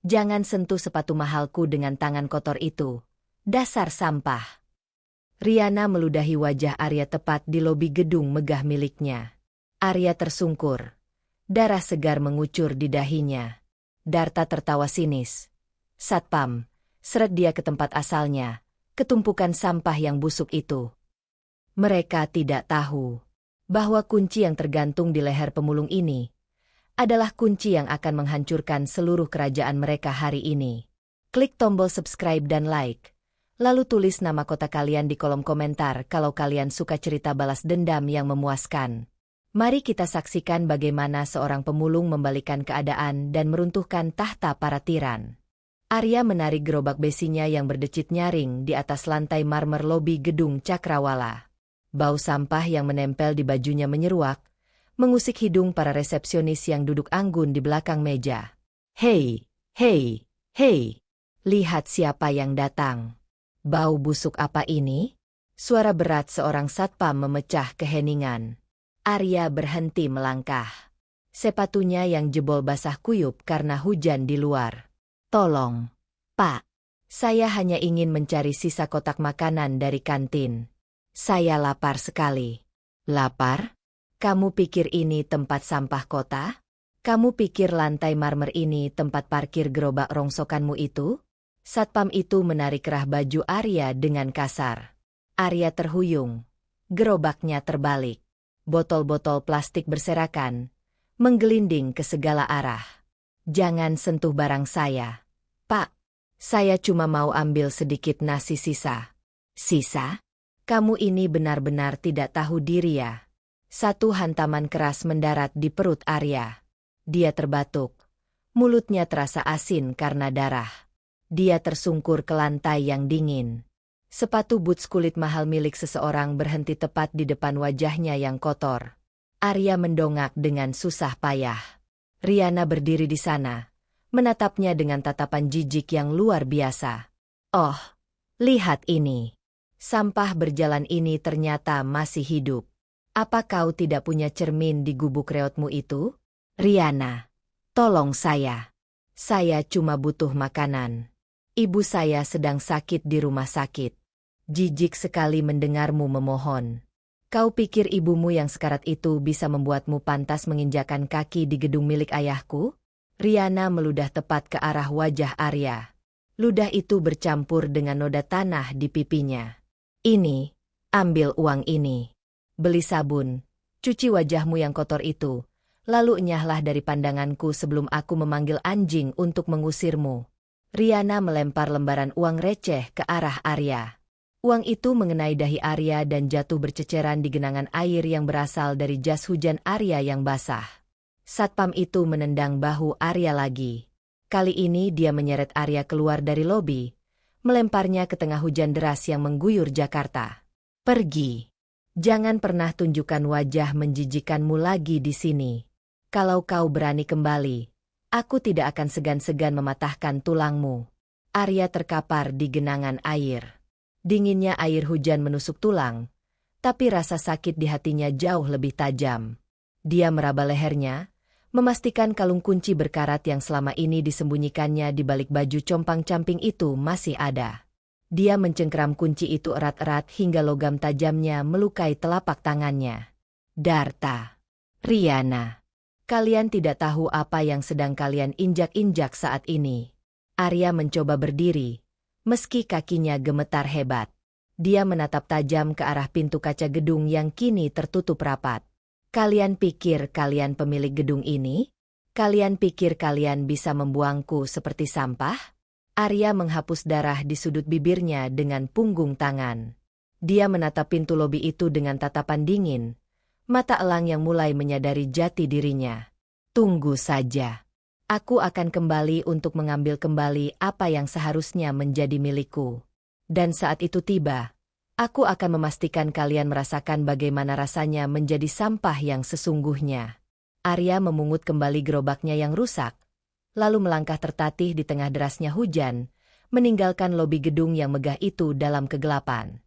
Jangan sentuh sepatu mahalku dengan tangan kotor itu. Dasar sampah. Riana meludahi wajah Arya tepat di lobi gedung megah miliknya. Arya tersungkur. Darah segar mengucur di dahinya. Darta tertawa sinis. Satpam, seret dia ke tempat asalnya, ketumpukan sampah yang busuk itu. Mereka tidak tahu bahwa kunci yang tergantung di leher pemulung ini adalah kunci yang akan menghancurkan seluruh kerajaan mereka hari ini. Klik tombol subscribe dan like. Lalu tulis nama kota kalian di kolom komentar kalau kalian suka cerita balas dendam yang memuaskan. Mari kita saksikan bagaimana seorang pemulung membalikan keadaan dan meruntuhkan tahta para tiran. Arya menarik gerobak besinya yang berdecit nyaring di atas lantai marmer lobi gedung Cakrawala. Bau sampah yang menempel di bajunya menyeruak, mengusik hidung para resepsionis yang duduk anggun di belakang meja. Hei, hei, hei, lihat siapa yang datang. Bau busuk apa ini? Suara berat seorang satpam memecah keheningan. Arya berhenti melangkah. Sepatunya yang jebol basah kuyup karena hujan di luar. Tolong, Pak. Saya hanya ingin mencari sisa kotak makanan dari kantin. Saya lapar sekali. Lapar? Kamu pikir ini tempat sampah kota? Kamu pikir lantai marmer ini tempat parkir gerobak rongsokanmu itu? Satpam itu menarik kerah baju Arya dengan kasar. Arya terhuyung. Gerobaknya terbalik. Botol-botol plastik berserakan, menggelinding ke segala arah. Jangan sentuh barang saya. Pak, saya cuma mau ambil sedikit nasi sisa. Sisa? Kamu ini benar-benar tidak tahu diri ya. Satu hantaman keras mendarat di perut Arya. Dia terbatuk. Mulutnya terasa asin karena darah. Dia tersungkur ke lantai yang dingin. Sepatu boots kulit mahal milik seseorang berhenti tepat di depan wajahnya yang kotor. Arya mendongak dengan susah payah. Riana berdiri di sana, menatapnya dengan tatapan jijik yang luar biasa. Oh, lihat ini. Sampah berjalan ini ternyata masih hidup. Apa kau tidak punya cermin di gubuk reotmu itu? Riana, tolong saya. Saya cuma butuh makanan. Ibu saya sedang sakit di rumah sakit. Jijik sekali mendengarmu memohon. Kau pikir ibumu yang sekarat itu bisa membuatmu pantas menginjakan kaki di gedung milik ayahku? Riana meludah tepat ke arah wajah Arya. Ludah itu bercampur dengan noda tanah di pipinya. Ini, ambil uang ini. Beli sabun, cuci wajahmu yang kotor itu, lalu enyahlah dari pandanganku sebelum aku memanggil anjing untuk mengusirmu. Riana melempar lembaran uang receh ke arah Arya. Uang itu mengenai dahi Arya dan jatuh berceceran di genangan air yang berasal dari jas hujan Arya yang basah. Satpam itu menendang bahu Arya lagi. Kali ini dia menyeret Arya keluar dari lobi, melemparnya ke tengah hujan deras yang mengguyur Jakarta. Pergi. Jangan pernah tunjukkan wajah menjijikanmu lagi di sini. Kalau kau berani kembali, aku tidak akan segan-segan mematahkan tulangmu. Arya terkapar di genangan air. Dinginnya air hujan menusuk tulang, tapi rasa sakit di hatinya jauh lebih tajam. Dia meraba lehernya, memastikan kalung kunci berkarat yang selama ini disembunyikannya di balik baju compang-camping itu masih ada. Dia mencengkeram kunci itu erat-erat hingga logam tajamnya melukai telapak tangannya. Darta, Riana, kalian tidak tahu apa yang sedang kalian injak-injak saat ini. Arya mencoba berdiri. Meski kakinya gemetar hebat, dia menatap tajam ke arah pintu kaca gedung yang kini tertutup rapat. Kalian pikir kalian pemilik gedung ini? Kalian pikir kalian bisa membuangku seperti sampah? Arya menghapus darah di sudut bibirnya dengan punggung tangan. Dia menatap pintu lobi itu dengan tatapan dingin, mata elang yang mulai menyadari jati dirinya. Tunggu saja. Aku akan kembali untuk mengambil kembali apa yang seharusnya menjadi milikku. Dan saat itu tiba, aku akan memastikan kalian merasakan bagaimana rasanya menjadi sampah yang sesungguhnya. Arya memungut kembali gerobaknya yang rusak, lalu melangkah tertatih di tengah derasnya hujan, meninggalkan lobi gedung yang megah itu dalam kegelapan.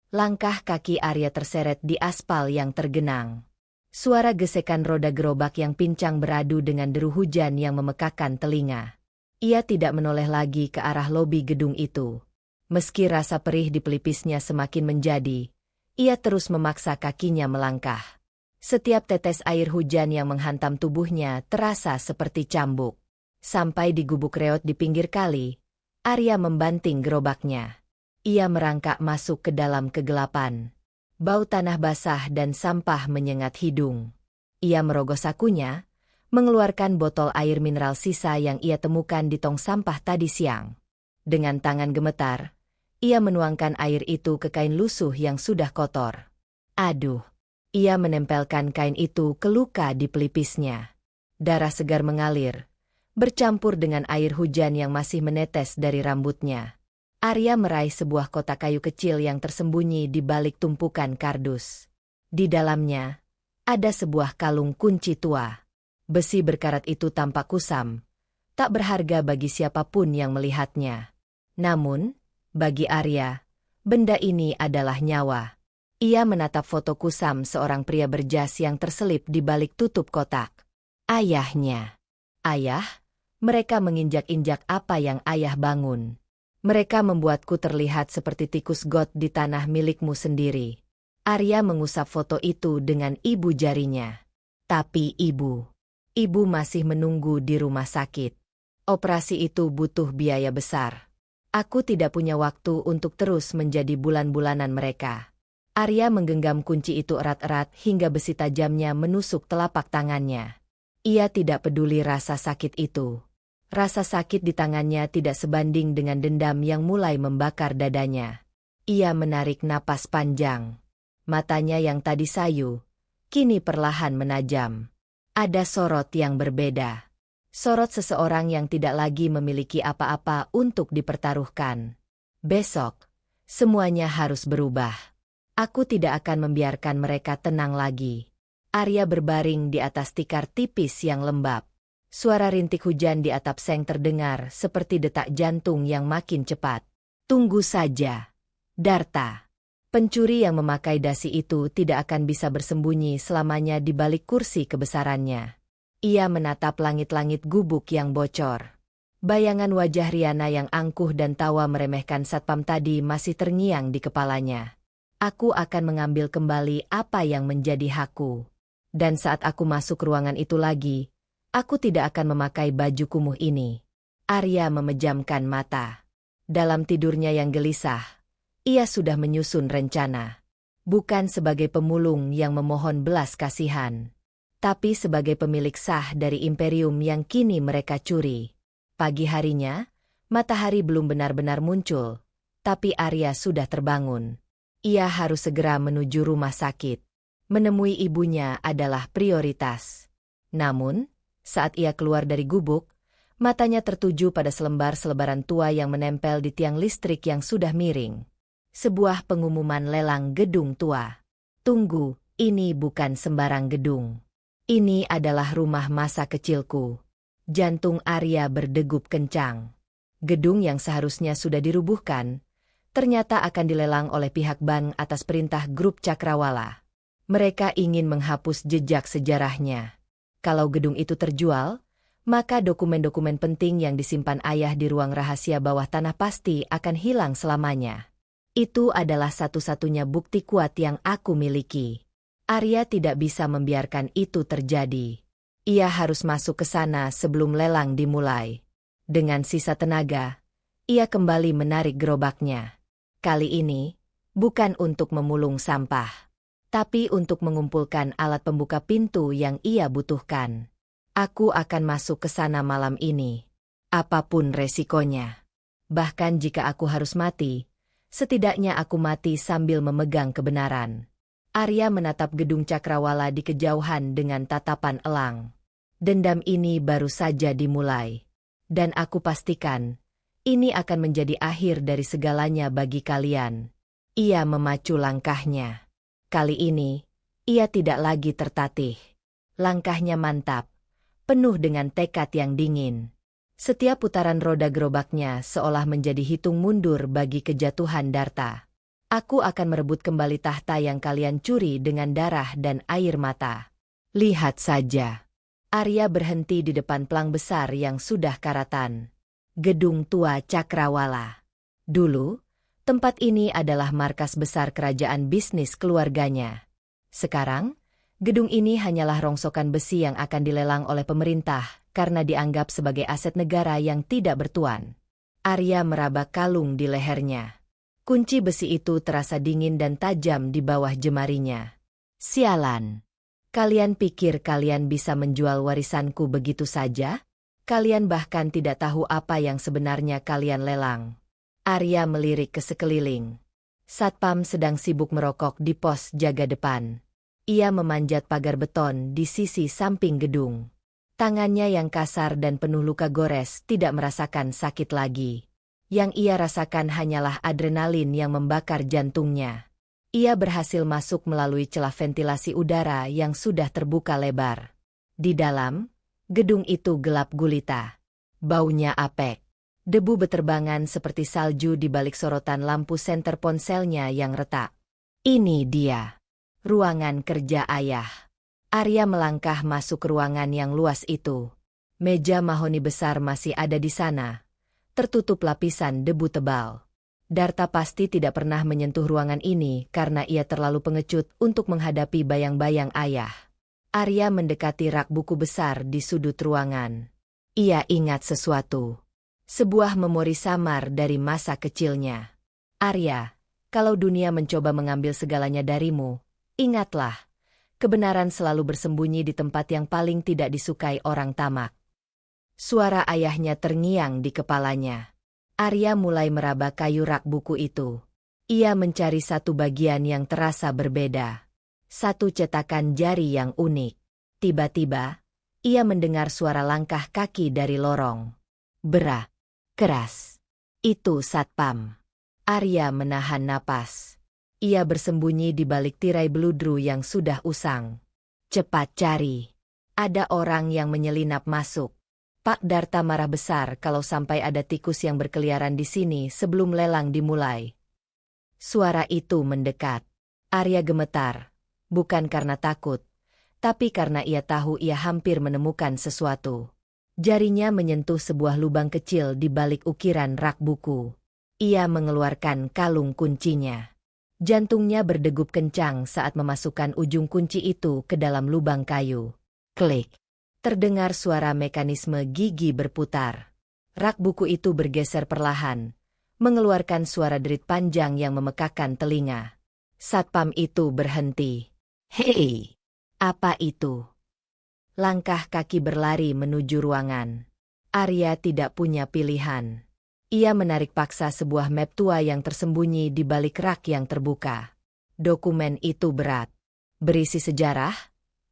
Langkah kaki Arya terseret di aspal yang tergenang. Suara gesekan roda gerobak yang pincang beradu dengan deru hujan yang memekakkan telinga. Ia tidak menoleh lagi ke arah lobi gedung itu. Meski rasa perih di pelipisnya semakin menjadi, ia terus memaksa kakinya melangkah. Setiap tetes air hujan yang menghantam tubuhnya terasa seperti cambuk. Sampai di gubuk reot di pinggir kali, Arya membanting gerobaknya. Ia merangkak masuk ke dalam kegelapan. Bau tanah basah dan sampah menyengat hidung. Ia merogoh sakunya, mengeluarkan botol air mineral sisa yang ia temukan di tong sampah tadi siang. Dengan tangan gemetar, ia menuangkan air itu ke kain lusuh yang sudah kotor. Aduh! Ia menempelkan kain itu ke luka di pelipisnya. Darah segar mengalir, bercampur dengan air hujan yang masih menetes dari rambutnya. Arya meraih sebuah kotak kayu kecil yang tersembunyi di balik tumpukan kardus. Di dalamnya, ada sebuah kalung kunci tua. Besi berkarat itu tampak kusam, tak berharga bagi siapapun yang melihatnya. Namun, bagi Arya, benda ini adalah nyawa. Ia menatap foto kusam seorang pria berjas yang terselip di balik tutup kotak. Ayahnya. Ayah, mereka menginjak-injak apa yang ayah bangun. Mereka membuatku terlihat seperti tikus got di tanah milikmu sendiri. Arya mengusap foto itu dengan ibu jarinya. Tapi ibu masih menunggu di rumah sakit. Operasi itu butuh biaya besar. Aku tidak punya waktu untuk terus menjadi bulan-bulanan mereka. Arya menggenggam kunci itu erat-erat hingga besi tajamnya menusuk telapak tangannya. Ia tidak peduli rasa sakit itu. Rasa sakit di tangannya tidak sebanding dengan dendam yang mulai membakar dadanya. Ia menarik napas panjang. Matanya yang tadi sayu, kini perlahan menajam. Ada sorot yang berbeda. Sorot seseorang yang tidak lagi memiliki apa-apa untuk dipertaruhkan. Besok, semuanya harus berubah. Aku tidak akan membiarkan mereka tenang lagi. Arya berbaring di atas tikar tipis yang lembab. Suara rintik hujan di atap seng terdengar seperti detak jantung yang makin cepat. Tunggu saja, Darta. Pencuri yang memakai dasi itu tidak akan bisa bersembunyi selamanya di balik kursi kebesarannya. Ia menatap langit-langit gubuk yang bocor. Bayangan wajah Riana yang angkuh dan tawa meremehkan satpam tadi masih terngiang di kepalanya. Aku akan mengambil kembali apa yang menjadi hakku. Dan saat aku masuk ruangan itu lagi, aku tidak akan memakai baju kumuh ini. Arya memejamkan mata. Dalam tidurnya yang gelisah, ia sudah menyusun rencana. Bukan sebagai pemulung yang memohon belas kasihan, tapi sebagai pemilik sah dari imperium yang kini mereka curi. Pagi harinya, matahari belum benar-benar muncul, tapi Arya sudah terbangun. Ia harus segera menuju rumah sakit. Menemui ibunya adalah prioritas. Namun, saat ia keluar dari gubuk, matanya tertuju pada selembar-selebaran tua yang menempel di tiang listrik yang sudah miring. Sebuah pengumuman lelang gedung tua. Tunggu, ini bukan sembarang gedung. Ini adalah rumah masa kecilku. Jantung Arya berdegup kencang. Gedung yang seharusnya sudah dirubuhkan, ternyata akan dilelang oleh pihak bank atas perintah grup Cakrawala. Mereka ingin menghapus jejak sejarahnya. Kalau gedung itu terjual, maka dokumen-dokumen penting yang disimpan ayah di ruang rahasia bawah tanah pasti akan hilang selamanya. Itu adalah satu-satunya bukti kuat yang aku miliki. Arya tidak bisa membiarkan itu terjadi. Ia harus masuk ke sana sebelum lelang dimulai. Dengan sisa tenaga, ia kembali menarik gerobaknya. Kali ini, bukan untuk memulung sampah, tapi untuk mengumpulkan alat pembuka pintu yang ia butuhkan. Aku akan masuk ke sana malam ini. Apapun resikonya. Bahkan jika aku harus mati, setidaknya aku mati sambil memegang kebenaran. Arya menatap gedung Cakrawala di kejauhan dengan tatapan elang. Dendam ini baru saja dimulai. Dan aku pastikan, ini akan menjadi akhir dari segalanya bagi kalian. Ia memacu langkahnya. Kali ini, ia tidak lagi tertatih. Langkahnya mantap, penuh dengan tekad yang dingin. Setiap putaran roda gerobaknya seolah menjadi hitung mundur bagi kejatuhan Darta. Aku akan merebut kembali tahta yang kalian curi dengan darah dan air mata. Lihat saja. Arya berhenti di depan pelang besar yang sudah karatan. Gedung tua Cakrawala. Dulu, tempat ini adalah markas besar kerajaan bisnis keluarganya. Sekarang, gedung ini hanyalah rongsokan besi yang akan dilelang oleh pemerintah karena dianggap sebagai aset negara yang tidak bertuan. Arya meraba kalung di lehernya. Kunci besi itu terasa dingin dan tajam di bawah jemarinya. Sialan. Kalian pikir kalian bisa menjual warisanku begitu saja? Kalian bahkan tidak tahu apa yang sebenarnya kalian lelang. Arya melirik ke sekeliling. Satpam sedang sibuk merokok di pos jaga depan. Ia memanjat pagar beton di sisi samping gedung. Tangannya yang kasar dan penuh luka gores tidak merasakan sakit lagi. Yang ia rasakan hanyalah adrenalin yang membakar jantungnya. Ia berhasil masuk melalui celah ventilasi udara yang sudah terbuka lebar. Di dalam, gedung itu gelap gulita. Baunya apek. Debu beterbangan seperti salju di balik sorotan lampu senter ponselnya yang retak. Ini dia. Ruangan kerja ayah. Arya melangkah masuk ke ruangan yang luas itu. Meja mahoni besar masih ada di sana. Tertutup lapisan debu tebal. Darta pasti tidak pernah menyentuh ruangan ini karena ia terlalu pengecut untuk menghadapi bayang-bayang ayah. Arya mendekati rak buku besar di sudut ruangan. Ia ingat sesuatu. Sebuah memori samar dari masa kecilnya. Arya, kalau dunia mencoba mengambil segalanya darimu, ingatlah, kebenaran selalu bersembunyi di tempat yang paling tidak disukai orang tamak. Suara ayahnya terngiang di kepalanya. Arya mulai meraba kayu rak buku itu. Ia mencari satu bagian yang terasa berbeda. Satu cetakan jari yang unik. Tiba-tiba, ia mendengar suara langkah kaki dari lorong. Berak. Keras. Itu satpam. Arya menahan napas. Ia bersembunyi di balik tirai beludru yang sudah usang. Cepat cari. Ada orang yang menyelinap masuk. Pak Darta marah besar kalau sampai ada tikus yang berkeliaran di sini sebelum lelang dimulai. Suara itu mendekat. Arya gemetar, bukan karena takut, tapi karena ia tahu ia hampir menemukan sesuatu. Jarinya menyentuh sebuah lubang kecil di balik ukiran rak buku. Ia mengeluarkan kalung kuncinya. Jantungnya berdegup kencang saat memasukkan ujung kunci itu ke dalam lubang kayu. Klik. Terdengar suara mekanisme gigi berputar. Rak buku itu bergeser perlahan, mengeluarkan suara derit panjang yang memekakan telinga. Satpam itu berhenti. Hei! Apa itu? Langkah kaki berlari menuju ruangan. Arya tidak punya pilihan. Ia menarik paksa sebuah map tua yang tersembunyi di balik rak yang terbuka. Dokumen itu berat. Berisi sejarah,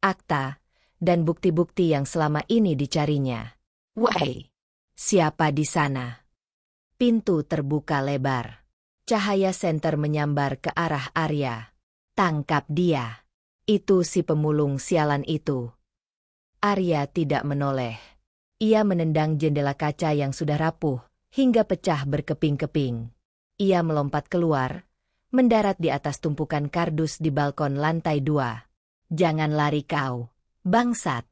akta, dan bukti-bukti yang selama ini dicarinya. Wahai! Siapa di sana? Pintu terbuka lebar. Cahaya senter menyambar ke arah Arya. Tangkap dia. Itu si pemulung sialan itu. Arya tidak menoleh. Ia menendang jendela kaca yang sudah rapuh, hingga pecah berkeping-keping. Ia melompat keluar, mendarat di atas tumpukan kardus di balkon lantai 2. Jangan lari kau, bangsat!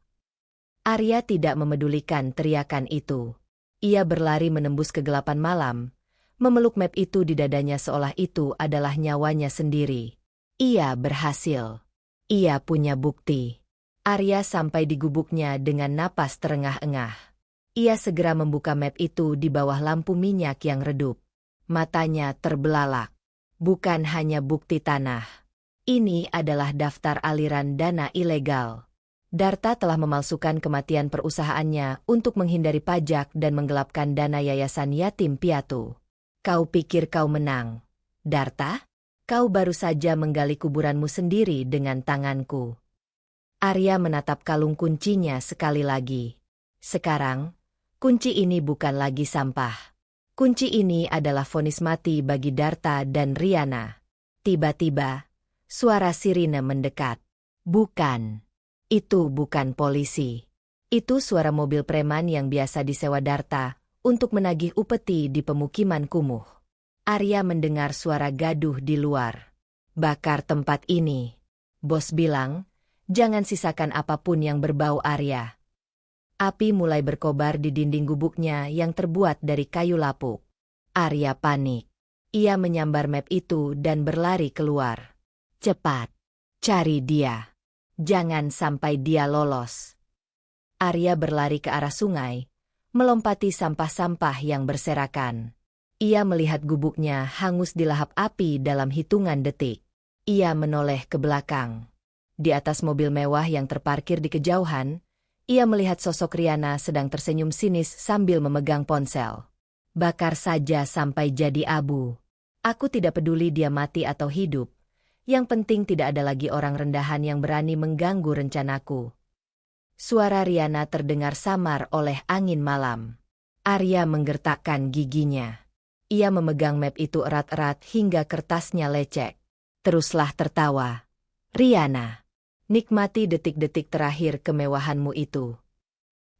Arya tidak memedulikan teriakan itu. Ia berlari menembus kegelapan malam, memeluk map itu di dadanya seolah itu adalah nyawanya sendiri. Ia berhasil. Ia punya bukti. Arya sampai di gubuknya dengan napas terengah-engah. Ia segera membuka map itu di bawah lampu minyak yang redup. Matanya terbelalak. Bukan hanya bukti tanah. Ini adalah daftar aliran dana ilegal. Darta telah memalsukan kematian perusahaannya untuk menghindari pajak dan menggelapkan dana yayasan yatim piatu. Kau pikir kau menang, Darta? Kau baru saja menggali kuburanmu sendiri dengan tanganku. Arya menatap kalung kuncinya sekali lagi. Sekarang, kunci ini bukan lagi sampah. Kunci ini adalah vonis mati bagi Darta dan Riana. Tiba-tiba, suara sirine mendekat. Bukan. Itu bukan polisi. Itu suara mobil preman yang biasa disewa Darta untuk menagih upeti di pemukiman kumuh. Arya mendengar suara gaduh di luar. Bakar tempat ini. Bos bilang, jangan sisakan apapun yang berbau Arya. Api mulai berkobar di dinding gubuknya yang terbuat dari kayu lapuk. Arya panik. Ia menyambar map itu dan berlari keluar. Cepat, cari dia. Jangan sampai dia lolos. Arya berlari ke arah sungai, melompati sampah-sampah yang berserakan. Ia melihat gubuknya hangus dilahap api dalam hitungan detik. Ia menoleh ke belakang. Di atas mobil mewah yang terparkir di kejauhan, ia melihat sosok Riana sedang tersenyum sinis sambil memegang ponsel. Bakar saja sampai jadi abu. Aku tidak peduli dia mati atau hidup. Yang penting tidak ada lagi orang rendahan yang berani mengganggu rencanaku. Suara Riana terdengar samar oleh angin malam. Arya menggertakkan giginya. Ia memegang map itu erat-erat hingga kertasnya lecek. Teruslah tertawa. Riana, nikmati detik-detik terakhir kemewahanmu itu.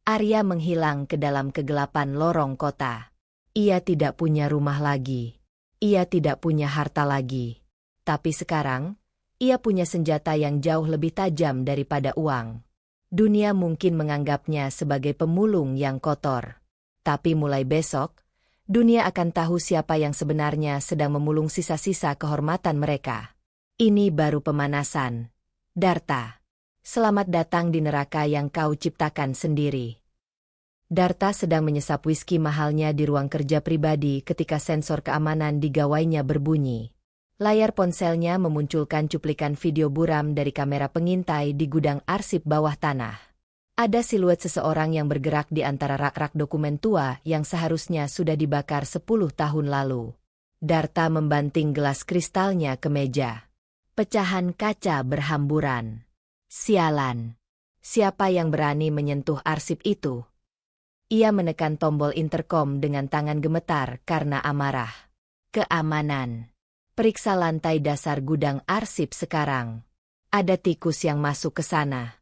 Arya menghilang ke dalam kegelapan lorong kota. Ia tidak punya rumah lagi. Ia tidak punya harta lagi. Tapi sekarang, ia punya senjata yang jauh lebih tajam daripada uang. Dunia mungkin menganggapnya sebagai pemulung yang kotor. Tapi mulai besok, dunia akan tahu siapa yang sebenarnya sedang memulung sisa-sisa kehormatan mereka. Ini baru pemanasan. Darta, selamat datang di neraka yang kau ciptakan sendiri. Darta sedang menyesap whisky mahalnya di ruang kerja pribadi ketika sensor keamanan di gawainya berbunyi. Layar ponselnya memunculkan cuplikan video buram dari kamera pengintai di gudang arsip bawah tanah. Ada siluet seseorang yang bergerak di antara rak-rak dokumen tua yang seharusnya sudah dibakar 10 tahun lalu. Darta membanting gelas kristalnya ke meja. Pecahan kaca berhamburan. Sialan. Siapa yang berani menyentuh arsip itu? Ia menekan tombol interkom dengan tangan gemetar karena amarah. Keamanan. Periksa lantai dasar gudang arsip sekarang. Ada tikus yang masuk ke sana.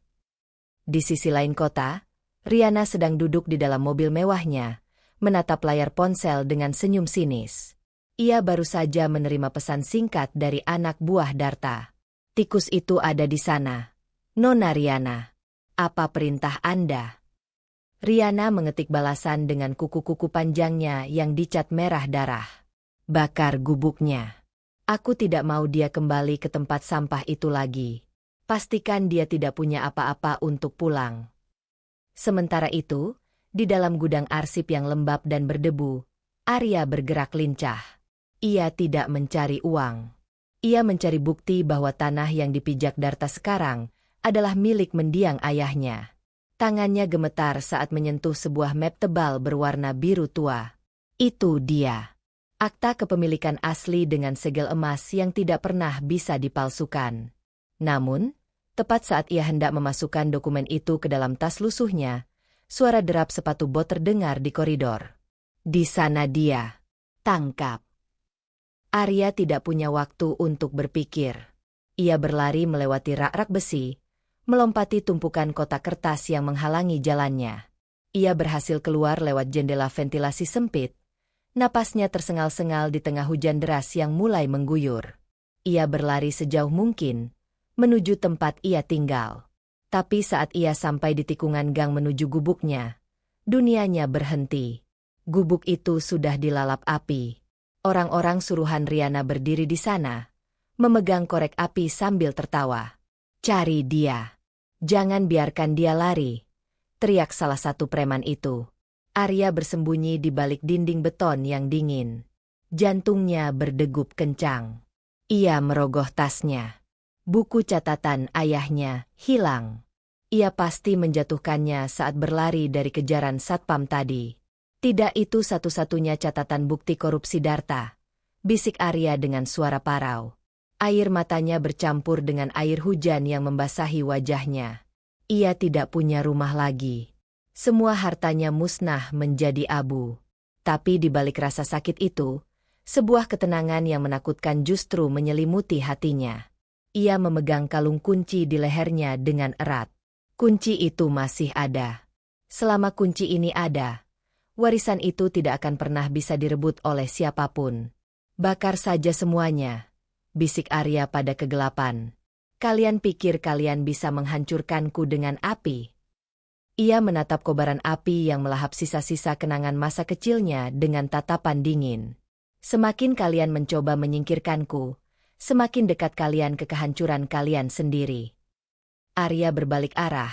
Di sisi lain kota, Riana sedang duduk di dalam mobil mewahnya, menatap layar ponsel dengan senyum sinis. Ia baru saja menerima pesan singkat dari anak buah Darta. Tikus itu ada di sana. Nona Riana. Apa perintah Anda? Riana mengetik balasan dengan kuku-kuku panjangnya yang dicat merah darah. Bakar gubuknya. Aku tidak mau dia kembali ke tempat sampah itu lagi. Pastikan dia tidak punya apa-apa untuk pulang. Sementara itu, di dalam gudang arsip yang lembab dan berdebu, Arya bergerak lincah. Ia tidak mencari uang. Ia mencari bukti bahwa tanah yang dipijak Darta sekarang adalah milik mendiang ayahnya. Tangannya gemetar saat menyentuh sebuah map tebal berwarna biru tua. Itu dia. Akta kepemilikan asli dengan segel emas yang tidak pernah bisa dipalsukan. Namun, tepat saat ia hendak memasukkan dokumen itu ke dalam tas lusuhnya, suara derap sepatu bot terdengar di koridor. Di sana dia. Tangkap. Arya tidak punya waktu untuk berpikir. Ia berlari melewati rak-rak besi, melompati tumpukan kotak kertas yang menghalangi jalannya. Ia berhasil keluar lewat jendela ventilasi sempit. Napasnya tersengal-sengal di tengah hujan deras yang mulai mengguyur. Ia berlari sejauh mungkin, menuju tempat ia tinggal. Tapi saat ia sampai di tikungan gang menuju gubuknya, dunianya berhenti. Gubuk itu sudah dilalap api. Orang-orang suruhan Riana berdiri di sana, memegang korek api sambil tertawa. Cari dia. Jangan biarkan dia lari, teriak salah satu preman itu. Arya bersembunyi di balik dinding beton yang dingin. Jantungnya berdegup kencang. Ia merogoh tasnya. Buku catatan ayahnya hilang. Ia pasti menjatuhkannya saat berlari dari kejaran satpam tadi. Tidak itu satu-satunya catatan bukti korupsi Darta, bisik Arya dengan suara parau. Air matanya bercampur dengan air hujan yang membasahi wajahnya. Ia tidak punya rumah lagi. Semua hartanya musnah menjadi abu. Tapi di balik rasa sakit itu, sebuah ketenangan yang menakutkan justru menyelimuti hatinya. Ia memegang kalung kunci di lehernya dengan erat. Kunci itu masih ada. Selama kunci ini ada, warisan itu tidak akan pernah bisa direbut oleh siapapun. Bakar saja semuanya, bisik Arya pada kegelapan. Kalian pikir kalian bisa menghancurkanku dengan api? Ia menatap kobaran api yang melahap sisa-sisa kenangan masa kecilnya dengan tatapan dingin. Semakin kalian mencoba menyingkirkanku, semakin dekat kalian ke kehancuran kalian sendiri. Arya berbalik arah,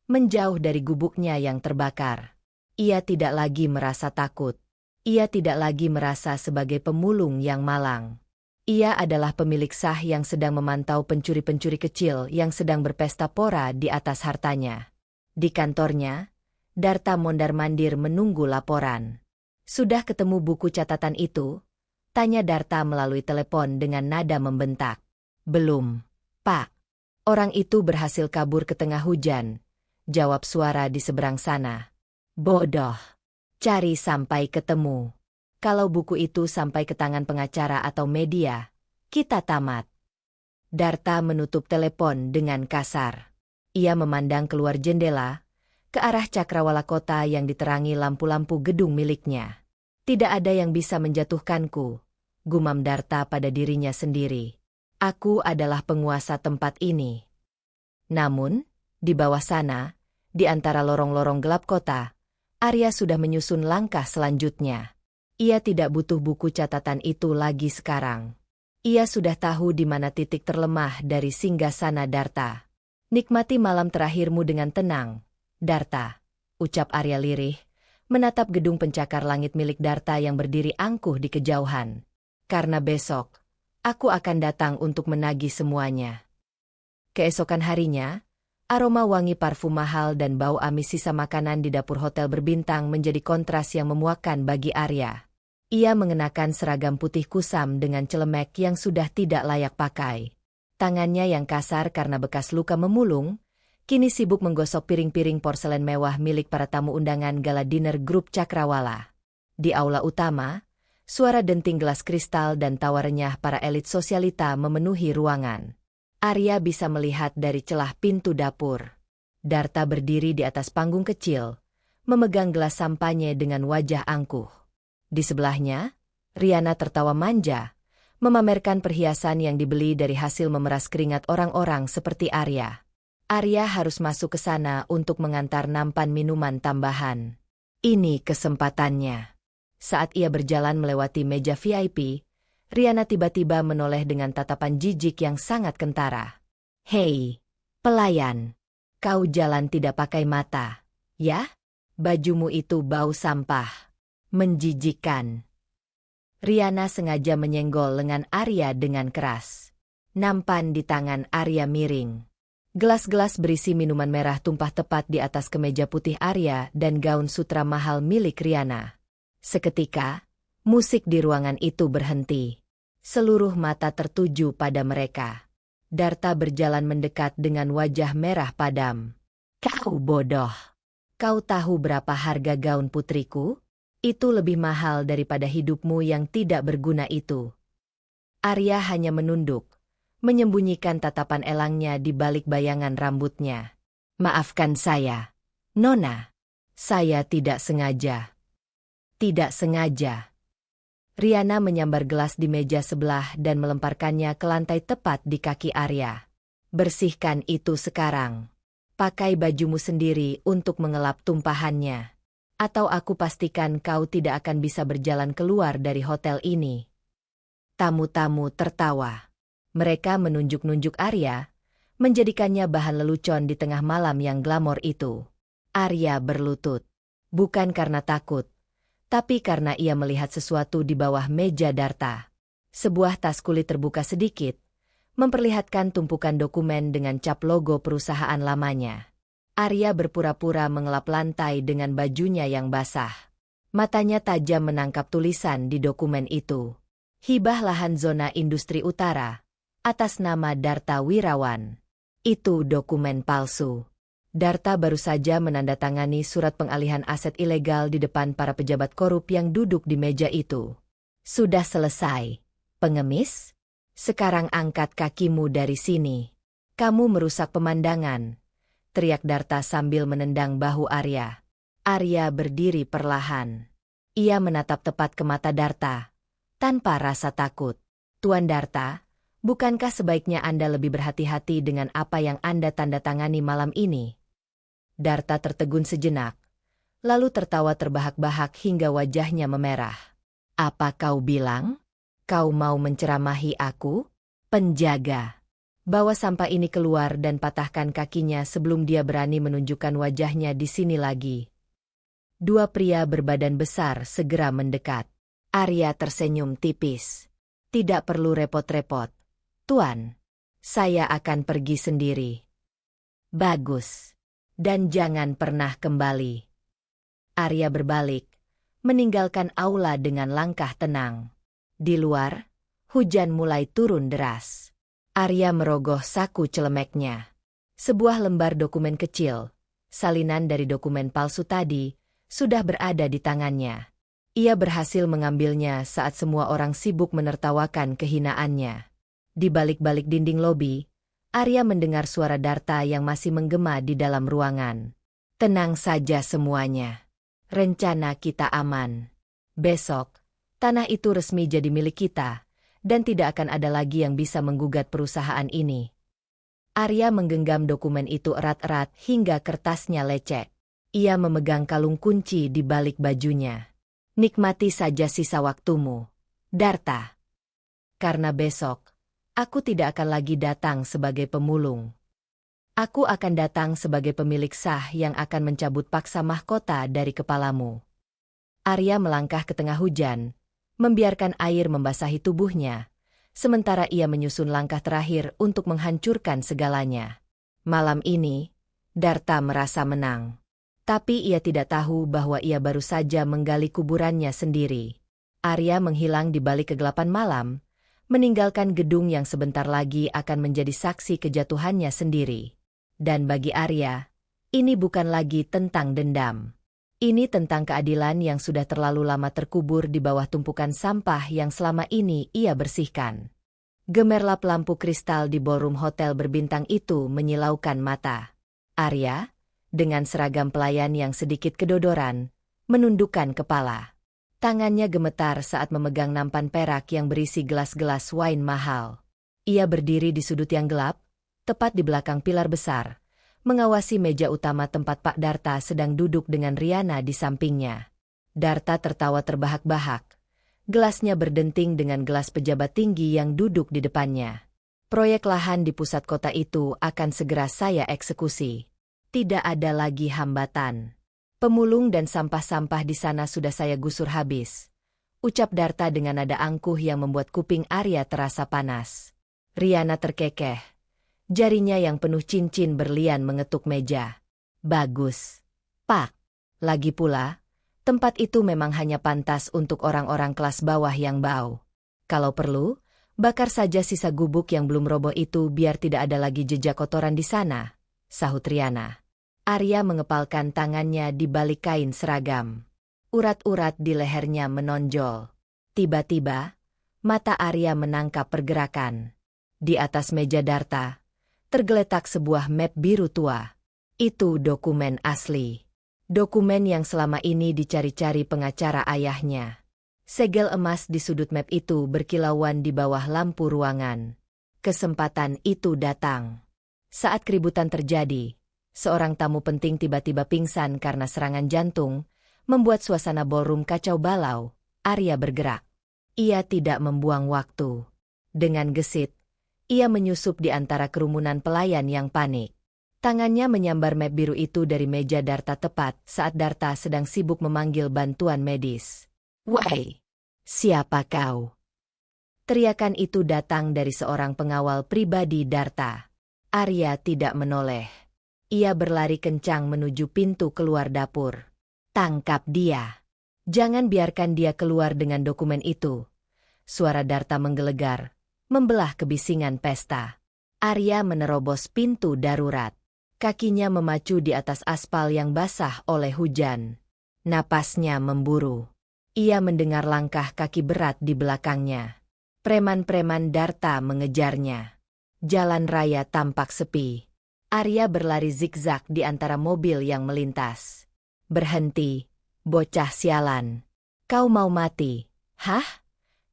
menjauh dari gubuknya yang terbakar. Ia tidak lagi merasa takut. Ia tidak lagi merasa sebagai pemulung yang malang. Ia adalah pemilik sah yang sedang memantau pencuri-pencuri kecil yang sedang berpesta pora di atas hartanya. Di kantornya, Darta mondar-mandir menunggu laporan. "Sudah ketemu buku catatan itu?" tanya Darta melalui telepon dengan nada membentak. "Belum, Pak. Orang itu berhasil kabur ke tengah hujan," jawab suara di seberang sana. "Bodoh. Cari sampai ketemu. Kalau buku itu sampai ke tangan pengacara atau media, kita tamat." Darta menutup telepon dengan kasar. Ia memandang keluar jendela, ke arah cakrawala kota yang diterangi lampu-lampu gedung miliknya. "Tidak ada yang bisa menjatuhkanku," gumam Darta pada dirinya sendiri. "Aku adalah penguasa tempat ini." Namun, di bawah sana, di antara lorong-lorong gelap kota, Arya sudah menyusun langkah selanjutnya. Ia tidak butuh buku catatan itu lagi sekarang. Ia sudah tahu di mana titik terlemah dari singgasana Darta. "Nikmati malam terakhirmu dengan tenang, Darta," ucap Arya lirih, menatap gedung pencakar langit milik Darta yang berdiri angkuh di kejauhan. "Karena besok, aku akan datang untuk menagih semuanya." Keesokan harinya, aroma wangi parfum mahal dan bau amis sisa makanan di dapur hotel berbintang menjadi kontras yang memuakkan bagi Arya. Ia mengenakan seragam putih kusam dengan celemek yang sudah tidak layak pakai. Tangannya yang kasar karena bekas luka memulung, kini sibuk menggosok piring-piring porselen mewah milik para tamu undangan gala dinner grup Cakrawala. Di aula utama, suara denting gelas kristal dan tawa renyah para elit sosialita memenuhi ruangan. Arya bisa melihat dari celah pintu dapur. Darta berdiri di atas panggung kecil, memegang gelas sampanye dengan wajah angkuh. Di sebelahnya, Riana tertawa manja, memamerkan perhiasan yang dibeli dari hasil memeras keringat orang-orang seperti Arya. Arya harus masuk ke sana untuk mengantar nampan minuman tambahan. Ini kesempatannya. Saat ia berjalan melewati meja VIP, Riana tiba-tiba menoleh dengan tatapan jijik yang sangat kentara. "Hei, pelayan. Kau jalan tidak pakai mata, ya? Bajumu itu bau sampah. Menjijikkan." Riana sengaja menyenggol lengan Arya dengan keras. Nampan di tangan Arya miring. Gelas-gelas berisi minuman merah tumpah tepat di atas kemeja putih Arya dan gaun sutra mahal milik Riana. Seketika, musik di ruangan itu berhenti. Seluruh mata tertuju pada mereka. Darta berjalan mendekat dengan wajah merah padam. "Kau bodoh. Kau tahu berapa harga gaun putriku? Itu lebih mahal daripada hidupmu yang tidak berguna itu." Arya hanya menunduk, menyembunyikan tatapan elangnya di balik bayangan rambutnya. "Maafkan saya, Nona. Saya tidak sengaja." "Tidak sengaja." Riana menyambar gelas di meja sebelah dan melemparkannya ke lantai tepat di kaki Arya. "Bersihkan itu sekarang. Pakai bajumu sendiri untuk mengelap tumpahannya. Atau aku pastikan kau tidak akan bisa berjalan keluar dari hotel ini." Tamu-tamu tertawa. Mereka menunjuk-nunjuk Arya, menjadikannya bahan lelucon di tengah malam yang glamor itu. Arya berlutut. Bukan karena takut, tapi karena ia melihat sesuatu di bawah meja Darta. Sebuah tas kulit terbuka sedikit, memperlihatkan tumpukan dokumen dengan cap logo perusahaan lamanya. Arya berpura-pura mengelap lantai dengan bajunya yang basah. Matanya tajam menangkap tulisan di dokumen itu. "Hibah lahan zona industri utara, atas nama Darta Wirawan." Itu dokumen palsu. Darta baru saja menandatangani surat pengalihan aset ilegal di depan para pejabat korup yang duduk di meja itu. "Sudah selesai, pengemis? Sekarang angkat kakimu dari sini. Kamu merusak pemandangan," teriak Darta sambil menendang bahu Arya. Arya berdiri perlahan. Ia menatap tepat ke mata Darta, tanpa rasa takut. "Tuan Darta, bukankah sebaiknya Anda lebih berhati-hati dengan apa yang Anda tanda tangani malam ini?" Darta tertegun sejenak, lalu tertawa terbahak-bahak hingga wajahnya memerah. Apa kau bilang? Kau mau menceramahi aku? Penjaga, bawa sampah ini keluar dan patahkan kakinya sebelum dia berani menunjukkan wajahnya di sini lagi. Dua pria berbadan besar segera mendekat. Arya tersenyum tipis. Tidak perlu repot-repot, Tuan. Saya akan pergi sendiri. Bagus. Dan jangan pernah kembali. Arya berbalik, meninggalkan aula dengan langkah tenang. Di luar, hujan mulai turun deras. Arya merogoh saku celemeknya. Sebuah lembar dokumen kecil, salinan dari dokumen palsu tadi, sudah berada di tangannya. Ia berhasil mengambilnya saat semua orang sibuk menertawakan kehinaannya. Di balik-balik dinding lobi, Arya mendengar suara Darta yang masih menggema di dalam ruangan. Tenang saja semuanya. Rencana kita aman. Besok, tanah itu resmi jadi milik kita, dan tidak akan ada lagi yang bisa menggugat perusahaan ini. Arya menggenggam dokumen itu erat-erat hingga kertasnya lecek. Ia memegang kalung kunci di balik bajunya. Nikmati saja sisa waktumu, Darta. Karena besok, aku tidak akan lagi datang sebagai pemulung. Aku akan datang sebagai pemilik sah yang akan mencabut paksa mahkota dari kepalamu. Arya melangkah ke tengah hujan, membiarkan air membasahi tubuhnya, sementara ia menyusun langkah terakhir untuk menghancurkan segalanya. Malam ini, Darta merasa menang. Tapi ia tidak tahu bahwa ia baru saja menggali kuburannya sendiri. Arya menghilang di balik kegelapan malam, meninggalkan gedung yang sebentar lagi akan menjadi saksi kejatuhannya sendiri. Dan bagi Arya, ini bukan lagi tentang dendam. Ini tentang keadilan yang sudah terlalu lama terkubur di bawah tumpukan sampah yang selama ini ia bersihkan. Gemerlap lampu kristal di ballroom hotel berbintang itu menyilaukan mata. Arya, dengan seragam pelayan yang sedikit kedodoran, menundukkan kepala. Tangannya gemetar saat memegang nampan perak yang berisi gelas-gelas wine mahal. Ia berdiri di sudut yang gelap, tepat di belakang pilar besar, mengawasi meja utama tempat Pak Darta sedang duduk dengan Riana di sampingnya. Darta tertawa terbahak-bahak. Gelasnya berdenting dengan gelas pejabat tinggi yang duduk di depannya. Proyek lahan di pusat kota itu akan segera saya eksekusi. Tidak ada lagi hambatan. Pemulung dan sampah-sampah di sana sudah saya gusur habis. Ucap Darta dengan nada angkuh yang membuat kuping Arya terasa panas. Riana terkekeh. Jarinya yang penuh cincin berlian mengetuk meja. Bagus, Pak. Lagi pula, tempat itu memang hanya pantas untuk orang-orang kelas bawah yang bau. Kalau perlu, bakar saja sisa gubuk yang belum roboh itu biar tidak ada lagi jejak kotoran di sana, sahut Riana. Arya mengepalkan tangannya di balik kain seragam. Urat-urat di lehernya menonjol. Tiba-tiba, mata Arya menangkap pergerakan. Di atas meja Darta, tergeletak sebuah map biru tua. Itu dokumen asli. Dokumen yang selama ini dicari-cari pengacara ayahnya. Segel emas di sudut map itu berkilauan di bawah lampu ruangan. Kesempatan itu datang. Saat keributan terjadi, seorang tamu penting tiba-tiba pingsan karena serangan jantung, membuat suasana ballroom kacau balau. Arya bergerak. Ia tidak membuang waktu. Dengan gesit, ia menyusup di antara kerumunan pelayan yang panik. Tangannya menyambar map biru itu dari meja Darta tepat saat Darta sedang sibuk memanggil bantuan medis. "Wahai, siapa kau?" Teriakan itu datang dari seorang pengawal pribadi Darta. Arya tidak menoleh. Ia berlari kencang menuju pintu keluar dapur. "Tangkap dia. Jangan biarkan dia keluar dengan dokumen itu." Suara Darta menggelegar, membelah kebisingan pesta. Arya menerobos pintu darurat. Kakinya memacu di atas aspal yang basah oleh hujan. Napasnya memburu. Ia mendengar langkah kaki berat di belakangnya. Preman-preman Darta mengejarnya. Jalan raya tampak sepi. Arya berlari zigzag di antara mobil yang melintas. "Berhenti, bocah sialan. Kau mau mati, hah?"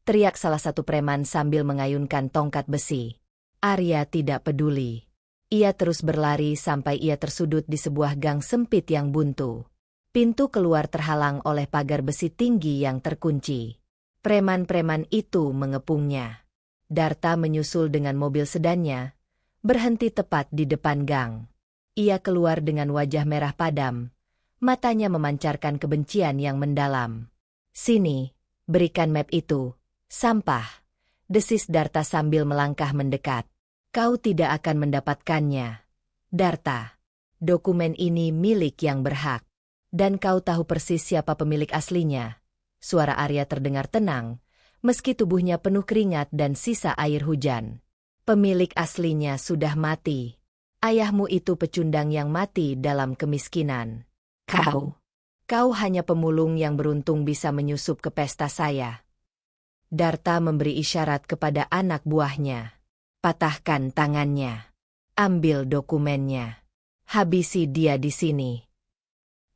teriak salah satu preman sambil mengayunkan tongkat besi. Arya tidak peduli. Ia terus berlari sampai ia tersudut di sebuah gang sempit yang buntu. Pintu keluar terhalang oleh pagar besi tinggi yang terkunci. Preman-preman itu mengepungnya. Darta menyusul dengan mobil sedannya, berhenti tepat di depan gang. Ia keluar dengan wajah merah padam, matanya memancarkan kebencian yang mendalam. "Sini, berikan map itu, sampah," desis Darta sambil melangkah mendekat. "Kau tidak akan mendapatkannya, Darta. Dokumen ini milik yang berhak. Dan kau tahu persis siapa pemilik aslinya." Suara Arya terdengar tenang, meski tubuhnya penuh keringat dan sisa air hujan. "Pemilik aslinya sudah mati. Ayahmu itu pecundang yang mati dalam kemiskinan. Kau hanya pemulung yang beruntung bisa menyusup ke pesta saya." Darta memberi isyarat kepada anak buahnya. "Patahkan tangannya. Ambil dokumennya. Habisi dia di sini."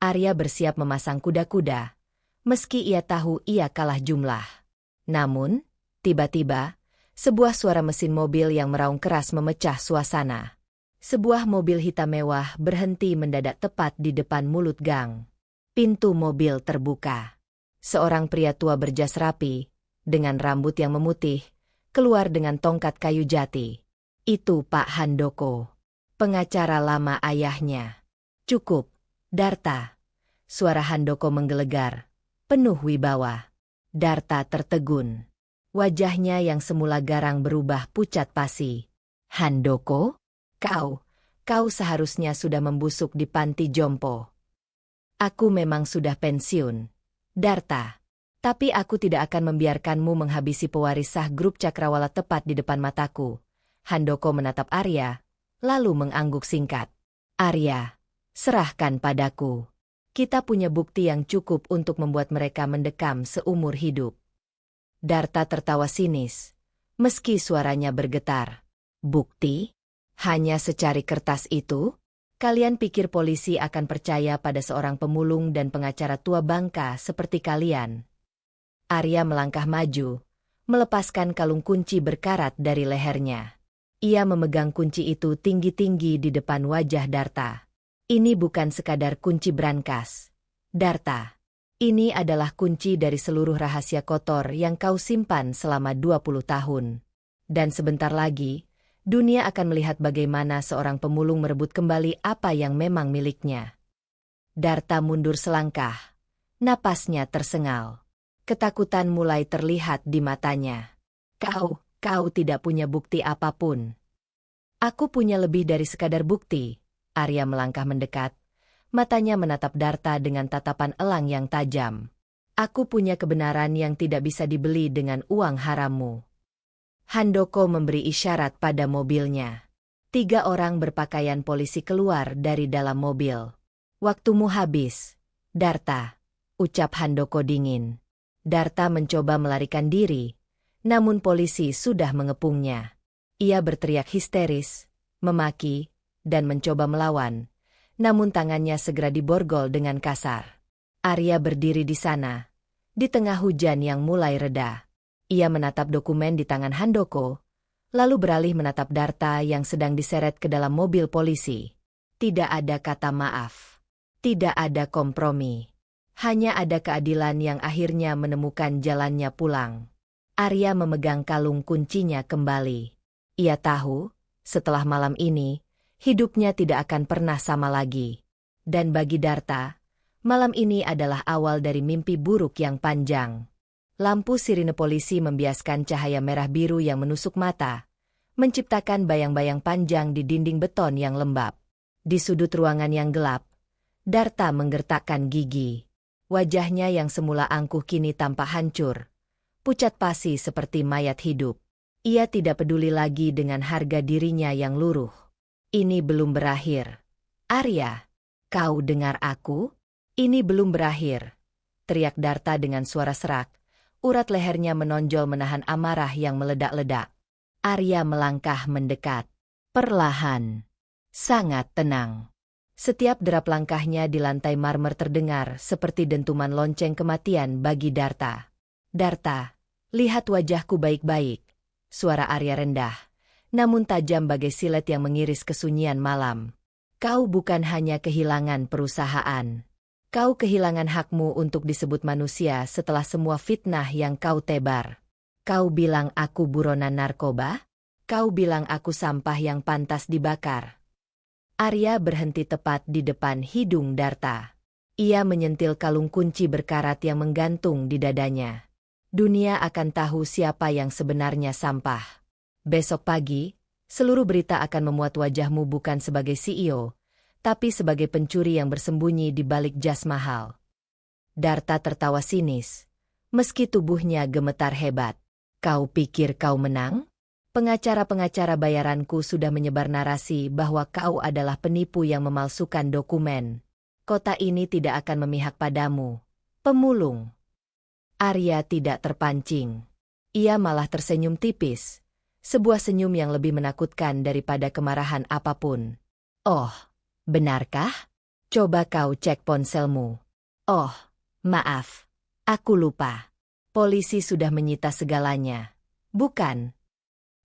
Arya bersiap memasang kuda-kuda, meski ia tahu ia kalah jumlah. Namun, tiba-tiba, sebuah suara mesin mobil yang meraung keras memecah suasana. Sebuah mobil hitam mewah berhenti mendadak tepat di depan mulut gang. Pintu mobil terbuka. Seorang pria tua berjas rapi, dengan rambut yang memutih, keluar dengan tongkat kayu jati. Itu Pak Handoko, pengacara lama ayahnya. "Cukup, Darta." Suara Handoko menggelegar, penuh wibawa. Darta tertegun. Wajahnya yang semula garang berubah pucat pasi. "Handoko? Kau seharusnya sudah membusuk di panti jompo." "Aku memang sudah pensiun, Darta. Tapi aku tidak akan membiarkanmu menghabisi pewaris sah grup Cakrawala tepat di depan mataku." Handoko menatap Arya, lalu mengangguk singkat. "Arya, serahkan padaku. Kita punya bukti yang cukup untuk membuat mereka mendekam seumur hidup." Darta tertawa sinis, meski suaranya bergetar. "Bukti? Hanya secari kertas itu? Kalian pikir polisi akan percaya pada seorang pemulung dan pengacara tua bangka seperti kalian?" Arya melangkah maju, melepaskan kalung kunci berkarat dari lehernya. Ia memegang kunci itu tinggi-tinggi di depan wajah Darta. "Ini bukan sekadar kunci brankas, Darta. Ini adalah kunci dari seluruh rahasia kotor yang kau simpan selama 20 tahun. Dan sebentar lagi, dunia akan melihat bagaimana seorang pemulung merebut kembali apa yang memang miliknya." Darta mundur selangkah. Napasnya tersengal. Ketakutan mulai terlihat di matanya. Kau tidak punya bukti apapun." "Aku punya lebih dari sekadar bukti." Arya melangkah mendekat. Matanya menatap Darta dengan tatapan elang yang tajam. "Aku punya kebenaran yang tidak bisa dibeli dengan uang harammu." Handoko memberi isyarat pada mobilnya. 3 orang berpakaian polisi keluar dari dalam mobil. "Waktumu habis, Darta," ucap Handoko dingin. Darta mencoba melarikan diri, namun polisi sudah mengepungnya. Ia berteriak histeris, memaki, dan mencoba melawan, namun tangannya segera diborgol dengan kasar. Arya berdiri di sana, di tengah hujan yang mulai reda. Ia menatap dokumen di tangan Handoko, lalu beralih menatap Darta yang sedang diseret ke dalam mobil polisi. Tidak ada kata maaf. Tidak ada kompromi. Hanya ada keadilan yang akhirnya menemukan jalannya pulang. Arya memegang kalung kuncinya kembali. Ia tahu, setelah malam ini, hidupnya tidak akan pernah sama lagi. Dan bagi Darta, malam ini adalah awal dari mimpi buruk yang panjang. Lampu sirine polisi membiaskan cahaya merah biru yang menusuk mata, menciptakan bayang-bayang panjang di dinding beton yang lembab. Di sudut ruangan yang gelap, Darta menggertakkan gigi. Wajahnya yang semula angkuh kini tampak hancur, pucat pasi seperti mayat hidup. Ia tidak peduli lagi dengan harga dirinya yang luruh. "Ini belum berakhir. Arya, kau dengar aku? Ini belum berakhir," teriak Darta dengan suara serak. Urat lehernya menonjol menahan amarah yang meledak-ledak. Arya melangkah mendekat. Perlahan. Sangat tenang. Setiap derap langkahnya di lantai marmer terdengar seperti dentuman lonceng kematian bagi Darta. "Darta, lihat wajahku baik-baik." Suara Arya rendah, namun tajam bagai silet yang mengiris kesunyian malam. Kau bukan hanya kehilangan perusahaan. Kau kehilangan hakmu untuk disebut manusia setelah semua fitnah yang kau tebar. Kau bilang aku buronan narkoba? Kau bilang aku sampah yang pantas dibakar. Arya berhenti tepat di depan hidung Darta. Ia menyentil kalung kunci berkarat yang menggantung di dadanya. Dunia akan tahu siapa yang sebenarnya sampah. Besok pagi, seluruh berita akan memuat wajahmu bukan sebagai CEO, tapi sebagai pencuri yang bersembunyi di balik jas mahal. Darta tertawa sinis, meski tubuhnya gemetar hebat. Kau pikir kau menang? Pengacara-pengacara bayaranku sudah menyebar narasi bahwa kau adalah penipu yang memalsukan dokumen. Kota ini tidak akan memihak padamu, pemulung. Arya tidak terpancing. Ia malah tersenyum tipis, sebuah senyum yang lebih menakutkan daripada kemarahan apapun. Oh, benarkah? Coba kau cek ponselmu. Oh, maaf, aku lupa. Polisi sudah menyita segalanya. Bukan?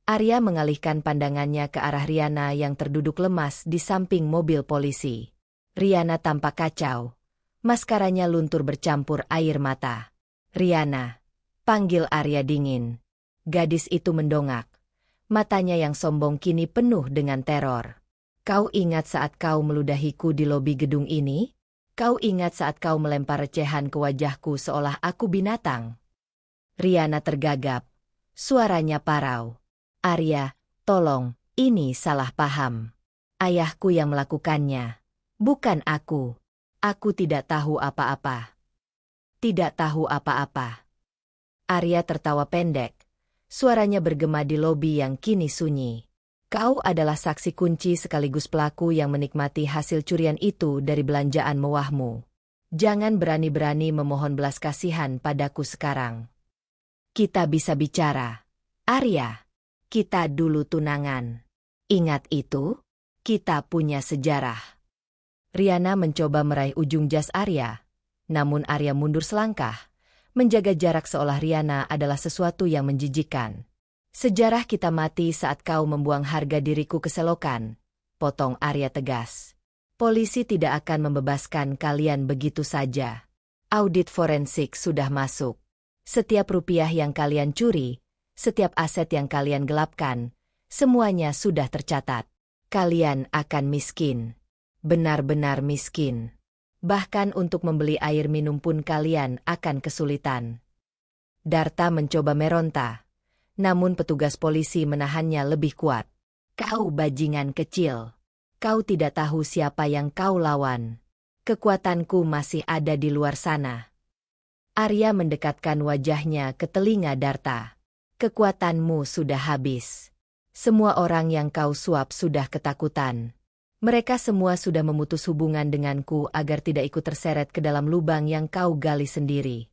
Arya mengalihkan pandangannya ke arah Riana yang terduduk lemas di samping mobil polisi. Riana tampak kacau. Maskaranya luntur bercampur air mata. Riana, panggil Arya dingin. Gadis itu mendongak. Matanya yang sombong kini penuh dengan teror. Kau ingat saat kau meludahiku di lobi gedung ini? Kau ingat saat kau melempar recehan ke wajahku seolah aku binatang? Riana tergagap. Suaranya parau. Arya, tolong, ini salah paham. Ayahku yang melakukannya. Bukan aku. Aku tidak tahu apa-apa. Tidak tahu apa-apa. Arya tertawa pendek. Suaranya bergema di lobi yang kini sunyi. Kau adalah saksi kunci sekaligus pelaku yang menikmati hasil curian itu dari belanjaan mewahmu. Jangan berani-berani memohon belas kasihan padaku sekarang. Kita bisa bicara. Arya, kita dulu tunangan. Ingat itu? Kita punya sejarah. Riana mencoba meraih ujung jas Arya, namun Arya mundur selangkah, menjaga jarak seolah Riana adalah sesuatu yang menjijikkan. Sejarah kita mati saat kau membuang harga diriku ke selokan, potong Arya tegas. Polisi tidak akan membebaskan kalian begitu saja. Audit forensik sudah masuk. Setiap rupiah yang kalian curi, setiap aset yang kalian gelapkan, semuanya sudah tercatat. Kalian akan miskin. Benar-benar miskin. Bahkan untuk membeli air minum pun kalian akan kesulitan. Darta mencoba meronta, namun petugas polisi menahannya lebih kuat. Kau bajingan kecil. Kau tidak tahu siapa yang kau lawan. Kekuatanku masih ada di luar sana. Arya mendekatkan wajahnya ke telinga Darta. Kekuatanmu sudah habis. Semua orang yang kau suap sudah ketakutan. Mereka semua sudah memutus hubungan denganku agar tidak ikut terseret ke dalam lubang yang kau gali sendiri.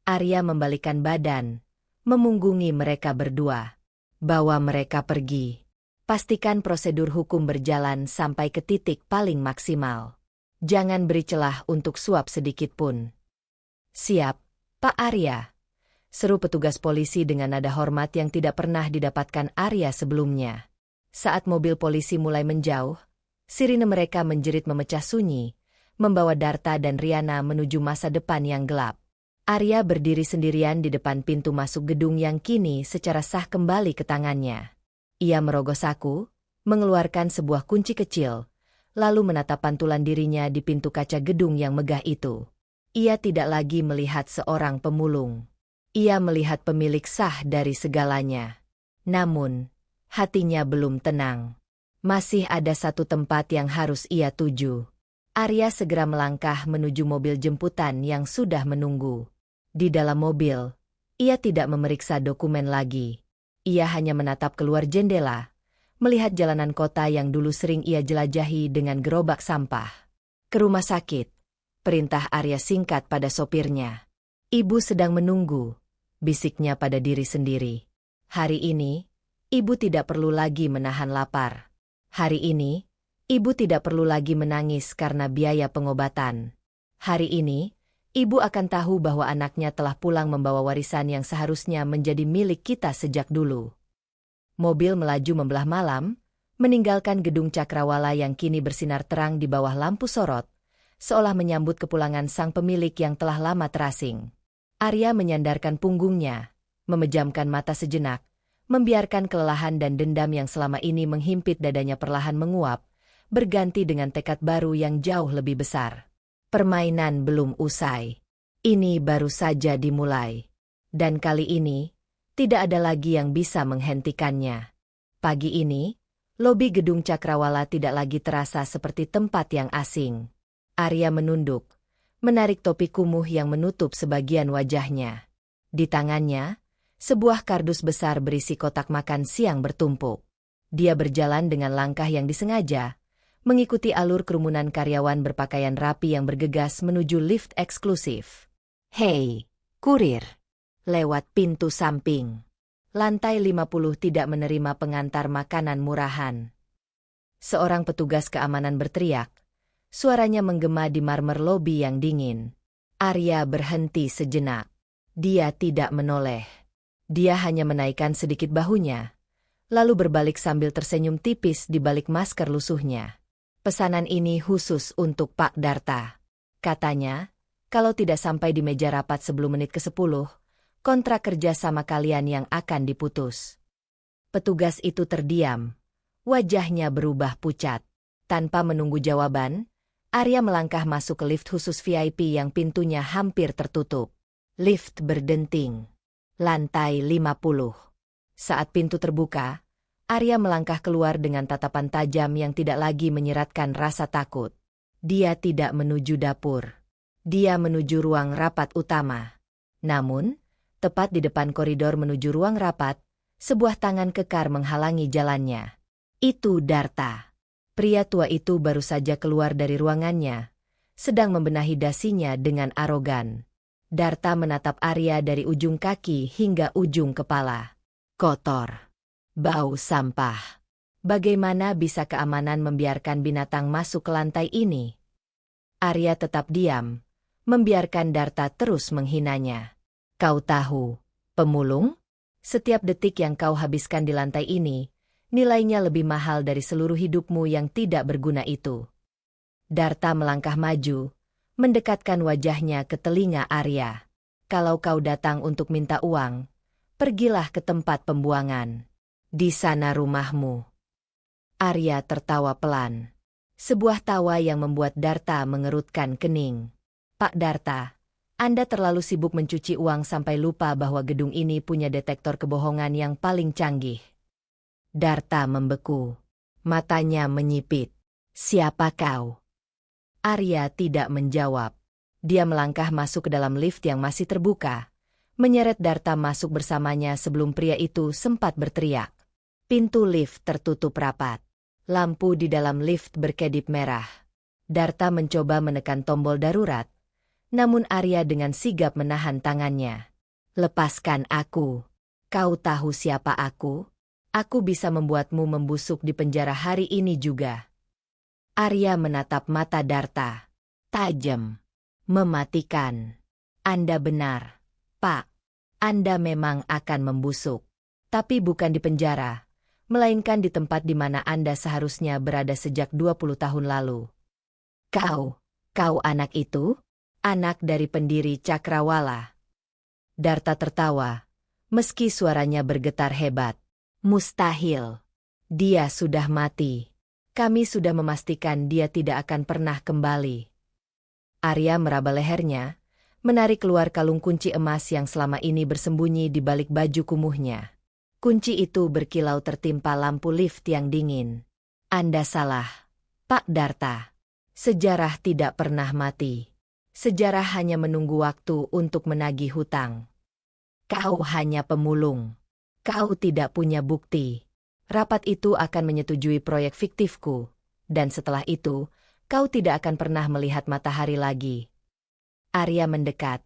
Arya membalikkan badan, memunggungi mereka berdua. Bawa mereka pergi. Pastikan prosedur hukum berjalan sampai ke titik paling maksimal. Jangan beri celah untuk suap sedikit pun. Siap, Pak Arya. Seru petugas polisi dengan nada hormat yang tidak pernah didapatkan Arya sebelumnya. Saat mobil polisi mulai menjauh, sirine mereka menjerit memecah sunyi, membawa Darta dan Riana menuju masa depan yang gelap. Arya berdiri sendirian di depan pintu masuk gedung yang kini secara sah kembali ke tangannya. Ia merogoh saku, mengeluarkan sebuah kunci kecil, lalu menatap pantulan dirinya di pintu kaca gedung yang megah itu. Ia tidak lagi melihat seorang pemulung. Ia melihat pemilik sah dari segalanya. Namun, hatinya belum tenang. Masih ada satu tempat yang harus ia tuju. Arya segera melangkah menuju mobil jemputan yang sudah menunggu. Di dalam mobil, ia tidak memeriksa dokumen lagi. Ia hanya menatap keluar jendela, melihat jalanan kota yang dulu sering ia jelajahi dengan gerobak sampah. Ke rumah sakit. Perintah Arya singkat pada sopirnya. Ibu sedang menunggu, bisiknya pada diri sendiri. Hari ini, ibu tidak perlu lagi menahan lapar. Hari ini, ibu tidak perlu lagi menangis karena biaya pengobatan. Hari ini, ibu akan tahu bahwa anaknya telah pulang membawa warisan yang seharusnya menjadi milik kita sejak dulu. Mobil melaju membelah malam, meninggalkan gedung Cakrawala yang kini bersinar terang di bawah lampu sorot, seolah menyambut kepulangan sang pemilik yang telah lama terasing. Arya menyandarkan punggungnya, memejamkan mata sejenak, membiarkan kelelahan dan dendam yang selama ini menghimpit dadanya perlahan menguap, berganti dengan tekad baru yang jauh lebih besar. Permainan belum usai. Ini baru saja dimulai. Dan kali ini, tidak ada lagi yang bisa menghentikannya. Pagi ini, lobi gedung Cakrawala tidak lagi terasa seperti tempat yang asing. Arya menunduk, menarik topi kumuh yang menutup sebagian wajahnya. Di tangannya, sebuah kardus besar berisi kotak makan siang bertumpuk. Dia berjalan dengan langkah yang disengaja, mengikuti alur kerumunan karyawan berpakaian rapi yang bergegas menuju lift eksklusif. Hei, kurir! Lewat pintu samping. Lantai 50 tidak menerima pengantar makanan murahan. Seorang petugas keamanan berteriak. Suaranya menggema di marmer lobi yang dingin. Arya berhenti sejenak. Dia tidak menoleh. Dia hanya menaikkan sedikit bahunya, lalu berbalik sambil tersenyum tipis di balik masker lusuhnya. Pesanan ini khusus untuk Pak Darta. Katanya, kalau tidak sampai di meja rapat sebelum menit ke-10, kontrak kerja sama kalian yang akan diputus. Petugas itu terdiam. Wajahnya berubah pucat. Tanpa menunggu jawaban, Arya melangkah masuk ke lift khusus VIP yang pintunya hampir tertutup. Lift berdenting. Lantai 50. Saat pintu terbuka, Arya melangkah keluar dengan tatapan tajam yang tidak lagi menyeratkan rasa takut. Dia tidak menuju dapur. Dia menuju ruang rapat utama. Namun, tepat di depan koridor menuju ruang rapat, sebuah tangan kekar menghalangi jalannya. Itu Darta. Pria tua itu baru saja keluar dari ruangannya, sedang membenahi dasinya dengan arogan. Darta menatap Arya dari ujung kaki hingga ujung kepala. Kotor. Bau sampah. Bagaimana bisa keamanan membiarkan binatang masuk ke lantai ini? Arya tetap diam, membiarkan Darta terus menghinanya. Kau tahu, pemulung? Setiap detik yang kau habiskan di lantai ini, nilainya lebih mahal dari seluruh hidupmu yang tidak berguna itu. Darta melangkah maju, mendekatkan wajahnya ke telinga Arya. Kalau kau datang untuk minta uang, pergilah ke tempat pembuangan. Di sana rumahmu. Arya tertawa pelan. Sebuah tawa yang membuat Darta mengerutkan kening. Pak Darta, Anda terlalu sibuk mencuci uang sampai lupa bahwa gedung ini punya detektor kebohongan yang paling canggih. Darta membeku. Matanya menyipit. Siapa kau? Arya tidak menjawab. Dia melangkah masuk ke dalam lift yang masih terbuka, menyeret Darta masuk bersamanya sebelum pria itu sempat berteriak. Pintu lift tertutup rapat. Lampu di dalam lift berkedip merah. Darta mencoba menekan tombol darurat, namun Arya dengan sigap menahan tangannya. Lepaskan aku. Kau tahu siapa aku? Aku bisa membuatmu membusuk di penjara hari ini juga. Arya menatap mata Darta. Tajam. Mematikan. Anda benar, Pak. Anda memang akan membusuk. Tapi bukan di penjara, melainkan di tempat di mana Anda seharusnya berada sejak 20 tahun lalu. Kau anak itu? Anak dari pendiri Cakrawala. Darta tertawa, meski suaranya bergetar hebat. Mustahil. Dia sudah mati. Kami sudah memastikan dia tidak akan pernah kembali. Arya meraba lehernya, menarik keluar kalung kunci emas yang selama ini bersembunyi di balik baju kumuhnya. Kunci itu berkilau tertimpa lampu lift yang dingin. Anda salah, Pak Darta. Sejarah tidak pernah mati. Sejarah hanya menunggu waktu untuk menagih hutang. Kau hanya pemulung. Kau tidak punya bukti. Rapat itu akan menyetujui proyek fiktifku, dan setelah itu, kau tidak akan pernah melihat matahari lagi. Arya mendekat,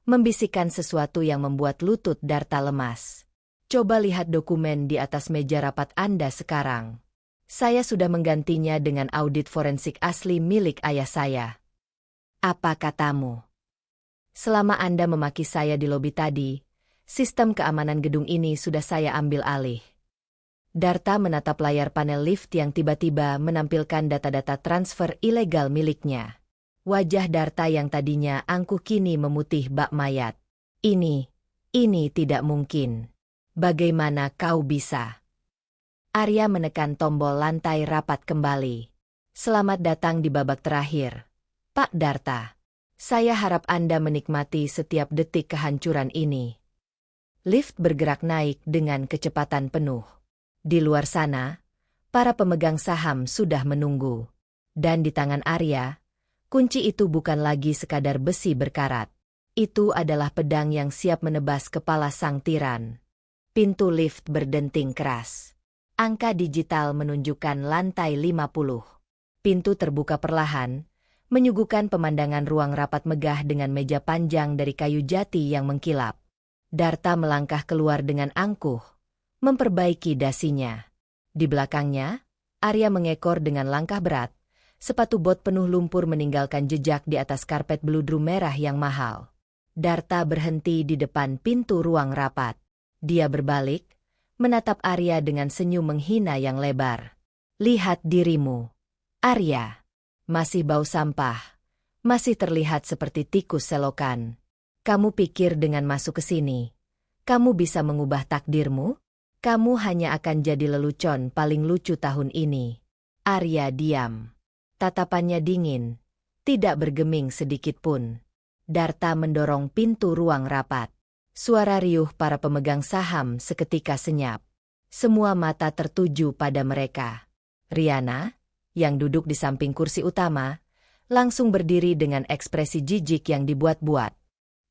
membisikkan sesuatu yang membuat lutut Darta lemas. Coba lihat dokumen di atas meja rapat Anda sekarang. Saya sudah menggantinya dengan audit forensik asli milik ayah saya. Apa katamu? Selama Anda memaki saya di lobi tadi, sistem keamanan gedung ini sudah saya ambil alih. Darta menatap layar panel lift yang tiba-tiba menampilkan data-data transfer ilegal miliknya. Wajah Darta yang tadinya angkuh kini memutih bak mayat. Ini tidak mungkin. Bagaimana kau bisa? Arya menekan tombol lantai rapat kembali. Selamat datang di babak terakhir, Pak Darta. Saya harap Anda menikmati setiap detik kehancuran ini. Lift bergerak naik dengan kecepatan penuh. Di luar sana, para pemegang saham sudah menunggu. Dan di tangan Arya, kunci itu bukan lagi sekadar besi berkarat. Itu adalah pedang yang siap menebas kepala sang tiran. Pintu lift berdenting keras. Angka digital menunjukkan lantai 50. Pintu terbuka perlahan, menyuguhkan pemandangan ruang rapat megah dengan meja panjang dari kayu jati yang mengkilap. Darta melangkah keluar dengan angkuh, memperbaiki dasinya. Di belakangnya, Arya mengekor dengan langkah berat, sepatu bot penuh lumpur meninggalkan jejak di atas karpet beludru merah yang mahal. Darta berhenti di depan pintu ruang rapat. Dia berbalik, menatap Arya dengan senyum menghina yang lebar. Lihat dirimu, Arya. Masih bau sampah. Masih terlihat seperti tikus selokan. Kamu pikir dengan masuk ke sini, kamu bisa mengubah takdirmu? Kamu hanya akan jadi lelucon paling lucu tahun ini. Arya diam. Tatapannya dingin, tidak bergeming sedikit pun. Darta mendorong pintu ruang rapat. Suara riuh para pemegang saham seketika senyap. Semua mata tertuju pada mereka. Riana, yang duduk di samping kursi utama, langsung berdiri dengan ekspresi jijik yang dibuat-buat.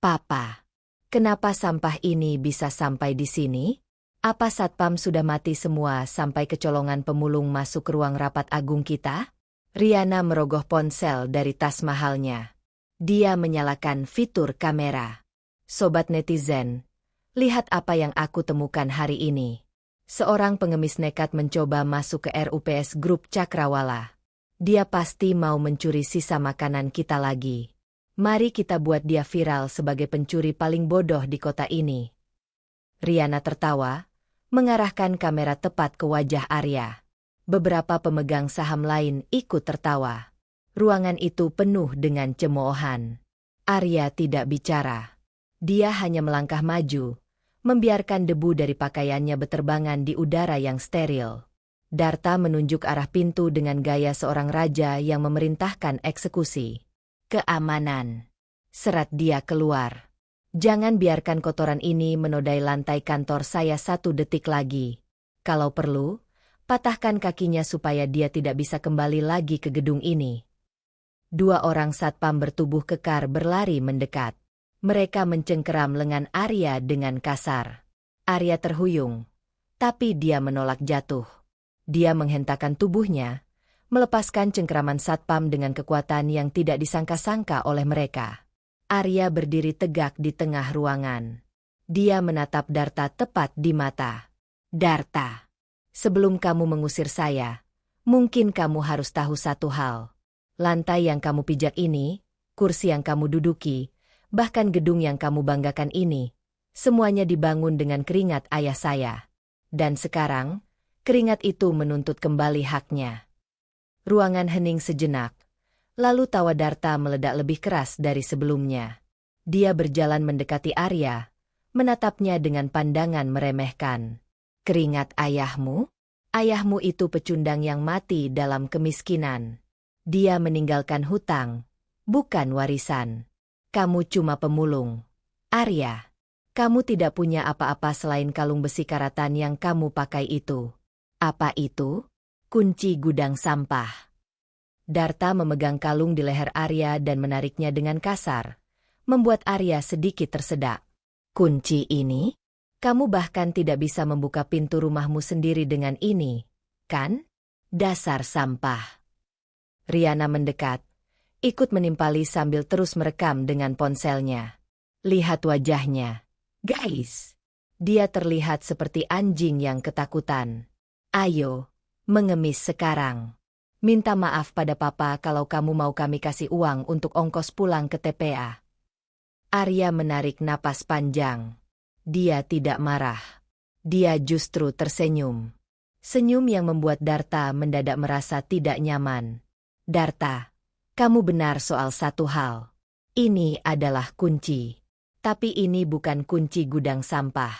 Papa, kenapa sampah ini bisa sampai di sini? Apa satpam sudah mati semua sampai kecolongan pemulung masuk ke ruang rapat agung kita? Riana merogoh ponsel dari tas mahalnya. Dia menyalakan fitur kamera. Sobat netizen, lihat apa yang aku temukan hari ini. Seorang pengemis nekat mencoba masuk ke RUPS Grup Cakrawala. Dia pasti mau mencuri sisa makanan kita lagi. Mari kita buat dia viral sebagai pencuri paling bodoh di kota ini. Riana tertawa, mengarahkan kamera tepat ke wajah Arya. Beberapa pemegang saham lain ikut tertawa. Ruangan itu penuh dengan cemoohan. Arya tidak bicara. Dia hanya melangkah maju, membiarkan debu dari pakaiannya beterbangan di udara yang steril. Darta menunjuk arah pintu dengan gaya seorang raja yang memerintahkan eksekusi. Keamanan. Serat dia keluar. Jangan biarkan kotoran ini menodai lantai kantor saya 1 detik lagi. Kalau perlu, patahkan kakinya supaya dia tidak bisa kembali lagi ke gedung ini. 2 orang satpam bertubuh kekar berlari mendekat. Mereka mencengkeram lengan Arya dengan kasar. Arya terhuyung, tapi dia menolak jatuh. Dia menghentakkan tubuhnya, melepaskan cengkeraman satpam dengan kekuatan yang tidak disangka-sangka oleh mereka. Arya berdiri tegak di tengah ruangan. Dia menatap Darta tepat di mata. Darta, sebelum kamu mengusir saya, mungkin kamu harus tahu satu hal. Lantai yang kamu pijak ini, kursi yang kamu duduki, bahkan gedung yang kamu banggakan ini, semuanya dibangun dengan keringat ayah saya. Dan sekarang, keringat itu menuntut kembali haknya. Ruangan hening sejenak, lalu tawa Darta meledak lebih keras dari sebelumnya. Dia berjalan mendekati Arya, menatapnya dengan pandangan meremehkan. Keringat ayahmu? Ayahmu itu pecundang yang mati dalam kemiskinan. Dia meninggalkan hutang, bukan warisan. Kamu cuma pemulung. Arya, kamu tidak punya apa-apa selain kalung besi karatan yang kamu pakai itu. Apa itu? Kunci gudang sampah. Darta memegang kalung di leher Arya dan menariknya dengan kasar, membuat Arya sedikit tersedak. Kunci ini? Kamu bahkan tidak bisa membuka pintu rumahmu sendiri dengan ini, kan? Dasar sampah. Riana mendekat, ikut menimpali sambil terus merekam dengan ponselnya. Lihat wajahnya. Guys, dia terlihat seperti anjing yang ketakutan. Ayo, mengemis sekarang. Minta maaf pada papa kalau kamu mau kami kasih uang untuk ongkos pulang ke TPA. Arya menarik napas panjang. Dia tidak marah. Dia justru tersenyum. Senyum yang membuat Darta mendadak merasa tidak nyaman. Darta, kamu benar soal satu hal. Ini adalah kunci. Tapi ini bukan kunci gudang sampah.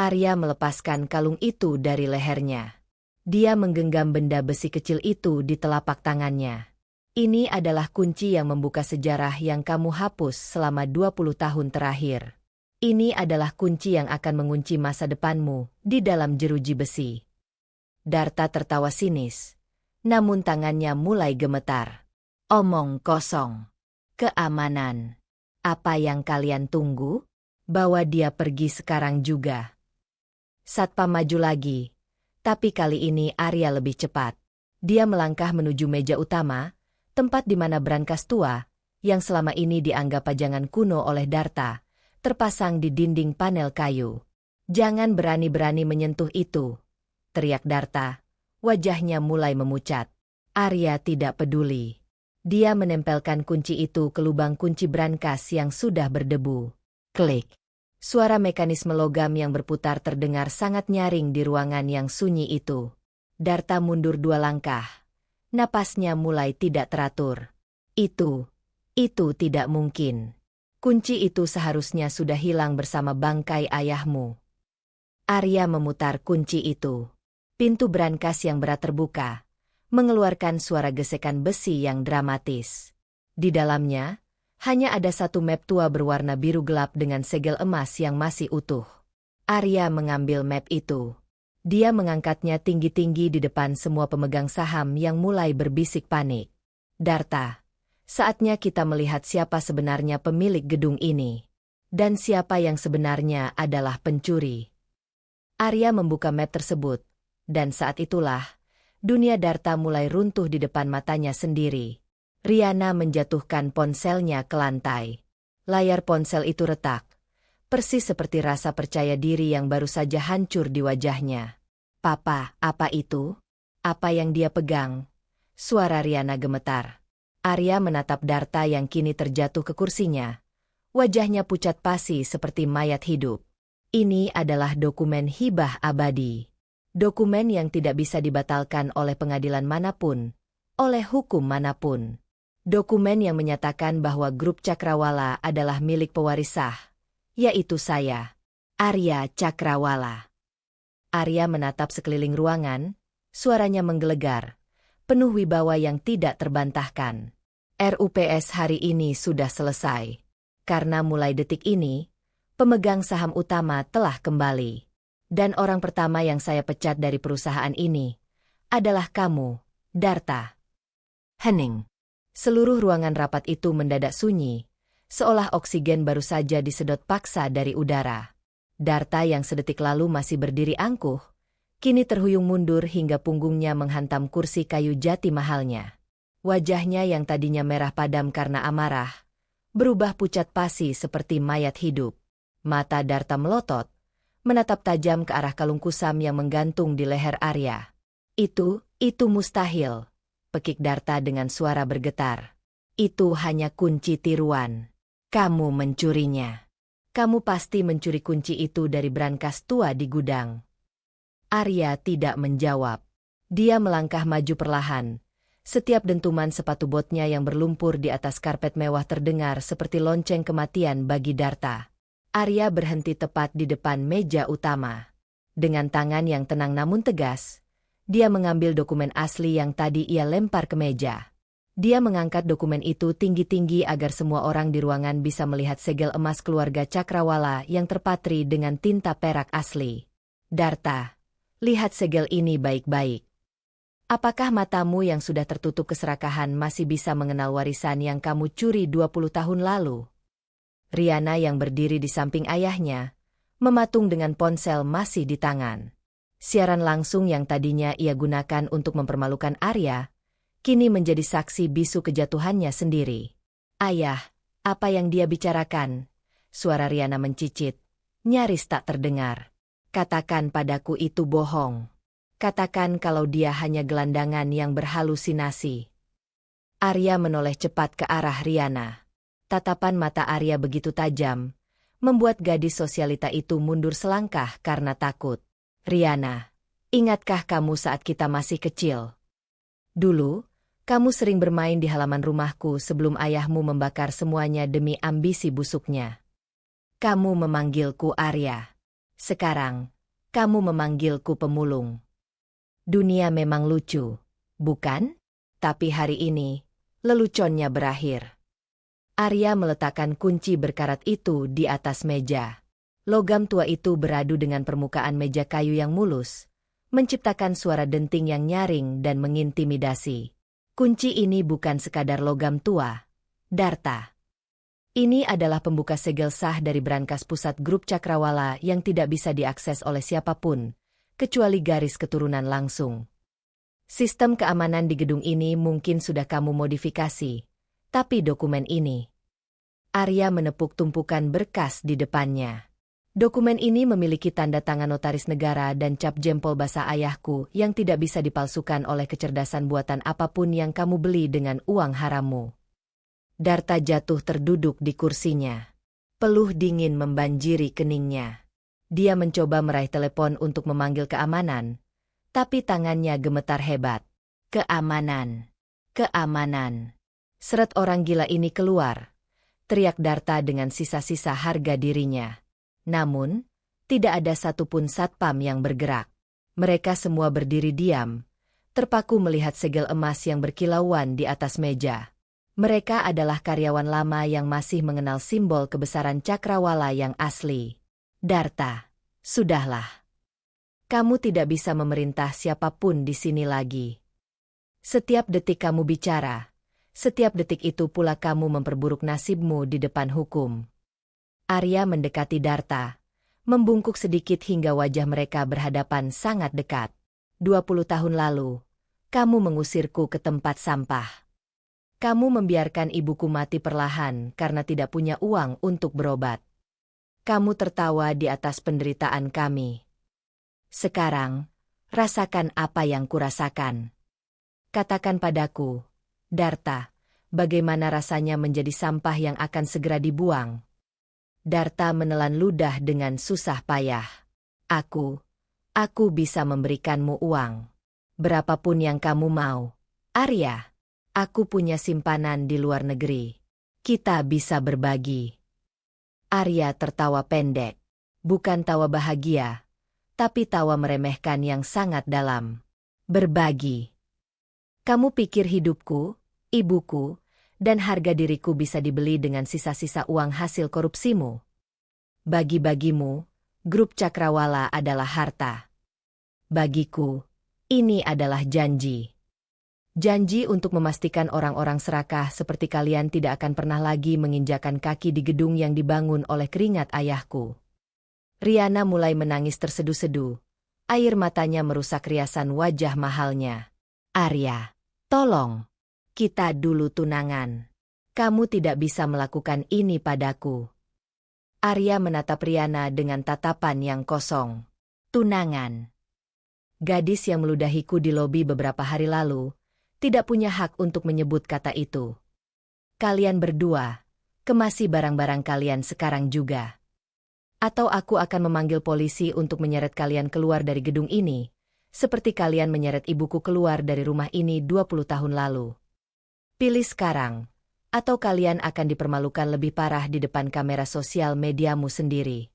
Arya melepaskan kalung itu dari lehernya. Dia menggenggam benda besi kecil itu di telapak tangannya. Ini adalah kunci yang membuka sejarah yang kamu hapus selama 20 tahun terakhir. Ini adalah kunci yang akan mengunci masa depanmu di dalam jeruji besi. Darta tertawa sinis, namun tangannya mulai gemetar. Omong kosong. Keamanan. Apa yang kalian tunggu? Bawa dia pergi sekarang juga. Satpam maju lagi, tapi kali ini Arya lebih cepat. Dia melangkah menuju meja utama, tempat di mana brankas tua, yang selama ini dianggap pajangan kuno oleh Darta, terpasang di dinding panel kayu. Jangan berani-berani menyentuh itu, teriak Darta. Wajahnya mulai memucat. Arya tidak peduli. Dia menempelkan kunci itu ke lubang kunci brankas yang sudah berdebu. Klik. Suara mekanisme logam yang berputar terdengar sangat nyaring di ruangan yang sunyi itu. Darta mundur 2 langkah. Napasnya mulai tidak teratur. Itu tidak mungkin. Kunci itu seharusnya sudah hilang bersama bangkai ayahmu. Arya memutar kunci itu. Pintu brankas yang berat terbuka, mengeluarkan suara gesekan besi yang dramatis. Di dalamnya, hanya ada satu map tua berwarna biru gelap dengan segel emas yang masih utuh. Arya mengambil map itu. Dia mengangkatnya tinggi-tinggi di depan semua pemegang saham yang mulai berbisik panik. Darta, saatnya kita melihat siapa sebenarnya pemilik gedung ini. Dan siapa yang sebenarnya adalah pencuri. Arya membuka map tersebut, dan saat itulah, dunia Darta mulai runtuh di depan matanya sendiri. Riana menjatuhkan ponselnya ke lantai. Layar ponsel itu retak, persis seperti rasa percaya diri yang baru saja hancur di wajahnya. Papa, apa itu? Apa yang dia pegang? Suara Riana gemetar. Arya menatap Darta yang kini terjatuh ke kursinya. Wajahnya pucat pasi seperti mayat hidup. Ini adalah dokumen hibah abadi. Dokumen yang tidak bisa dibatalkan oleh pengadilan manapun, oleh hukum manapun. Dokumen yang menyatakan bahwa grup Cakrawala adalah milik pewaris sah, yaitu saya, Arya Cakrawala. Arya menatap sekeliling ruangan, suaranya menggelegar, penuh wibawa yang tidak terbantahkan. RUPS hari ini sudah selesai, karena mulai detik ini, pemegang saham utama telah kembali. Dan orang pertama yang saya pecat dari perusahaan ini adalah kamu, Darta. Hening. Seluruh ruangan rapat itu mendadak sunyi, seolah oksigen baru saja disedot paksa dari udara. Darta yang sedetik lalu masih berdiri angkuh, kini terhuyung mundur hingga punggungnya menghantam kursi kayu jati mahalnya. Wajahnya yang tadinya merah padam karena amarah, berubah pucat pasi seperti mayat hidup. Mata Darta melotot, menatap tajam ke arah kalung kusam yang menggantung di leher Arya. Itu mustahil, pekik Darta dengan suara bergetar. Itu hanya kunci tiruan. Kamu mencurinya. Kamu pasti mencuri kunci itu dari brankas tua di gudang. Arya tidak menjawab. Dia melangkah maju perlahan. Setiap dentuman sepatu botnya yang berlumpur di atas karpet mewah terdengar seperti lonceng kematian bagi Darta. Arya berhenti tepat di depan meja utama. Dengan tangan yang tenang namun tegas, dia mengambil dokumen asli yang tadi ia lempar ke meja. Dia mengangkat dokumen itu tinggi-tinggi agar semua orang di ruangan bisa melihat segel emas keluarga Cakrawala yang terpatri dengan tinta perak asli. Darta, lihat segel ini baik-baik. Apakah matamu yang sudah tertutup keserakahan masih bisa mengenal warisan yang kamu curi 20 tahun lalu? Riana yang berdiri di samping ayahnya, mematung dengan ponsel masih di tangan. Siaran langsung yang tadinya ia gunakan untuk mempermalukan Arya, kini menjadi saksi bisu kejatuhannya sendiri. Ayah, apa yang dia bicarakan? Suara Riana mencicit, nyaris tak terdengar. Katakan padaku itu bohong. Katakan kalau dia hanya gelandangan yang berhalusinasi. Arya menoleh cepat ke arah Riana. Tatapan mata Arya begitu tajam, membuat gadis sosialita itu mundur selangkah karena takut. Riana, Ingatkah kamu saat kita masih kecil? Dulu, kamu sering bermain di halaman rumahku sebelum ayahmu membakar semuanya demi ambisi busuknya. Kamu memanggilku Arya. Sekarang, kamu memanggilku pemulung. Dunia memang lucu, bukan? Tapi hari ini, leluconnya berakhir. Arya meletakkan kunci berkarat itu di atas meja. Logam tua itu beradu dengan permukaan meja kayu yang mulus, menciptakan suara denting yang nyaring dan mengintimidasi. Kunci ini bukan sekadar logam tua, Darta. Ini adalah pembuka segel sah dari brankas pusat grup Cakrawala yang tidak bisa diakses oleh siapapun, kecuali garis keturunan langsung. Sistem keamanan di gedung ini mungkin sudah kamu modifikasi, tapi dokumen ini. Arya menepuk tumpukan berkas di depannya. Dokumen ini memiliki tanda tangan notaris negara dan cap jempol basah ayahku yang tidak bisa dipalsukan oleh kecerdasan buatan apapun yang kamu beli dengan uang harammu. Darta jatuh terduduk di kursinya. Peluh dingin membanjiri keningnya. Dia mencoba meraih telepon untuk memanggil keamanan, tapi tangannya gemetar hebat. Keamanan. Keamanan. Seret orang gila ini keluar, teriak Darta dengan sisa-sisa harga dirinya. Namun, tidak ada satupun satpam yang bergerak. Mereka semua berdiri diam, terpaku melihat segel emas yang berkilauan di atas meja. Mereka adalah karyawan lama yang masih mengenal simbol kebesaran Cakrawala yang asli. Darta, sudahlah. Kamu tidak bisa memerintah siapapun di sini lagi. Setiap detik kamu bicara, setiap detik itu pula kamu memperburuk nasibmu di depan hukum. Arya mendekati Darta, membungkuk sedikit hingga wajah mereka berhadapan sangat dekat. 20 tahun lalu, kamu mengusirku ke tempat sampah. Kamu membiarkan ibuku mati perlahan karena tidak punya uang untuk berobat. Kamu tertawa di atas penderitaan kami. Sekarang, rasakan apa yang kurasakan. Katakan padaku, Darta, bagaimana rasanya menjadi sampah yang akan segera dibuang? Darta menelan ludah dengan susah payah. Aku bisa memberikanmu uang. Berapapun yang kamu mau. Arya, aku punya simpanan di luar negeri. Kita bisa berbagi. Arya tertawa pendek. Bukan tawa bahagia, tapi tawa meremehkan yang sangat dalam. Berbagi. Kamu pikir hidupku, ibuku, dan harga diriku bisa dibeli dengan sisa-sisa uang hasil korupsimu? Bagi-bagimu, grup Cakrawala adalah harta. Bagiku, ini adalah janji. Janji untuk memastikan orang-orang serakah seperti kalian tidak akan pernah lagi menginjakan kaki di gedung yang dibangun oleh keringat ayahku. Riana mulai menangis tersedu-sedu. Air matanya merusak riasan wajah mahalnya. Arya, tolong. Kita dulu tunangan. Kamu tidak bisa melakukan ini padaku. Arya menatap Riana dengan tatapan yang kosong. Tunangan. Gadis yang meludahiku di lobi beberapa hari lalu, tidak punya hak untuk menyebut kata itu. Kalian berdua, kemasi barang-barang kalian sekarang juga. Atau aku akan memanggil polisi untuk menyeret kalian keluar dari gedung ini, seperti kalian menyeret ibuku keluar dari rumah ini 20 tahun lalu. Pilih sekarang, atau kalian akan dipermalukan lebih parah di depan kamera sosial mediamu sendiri.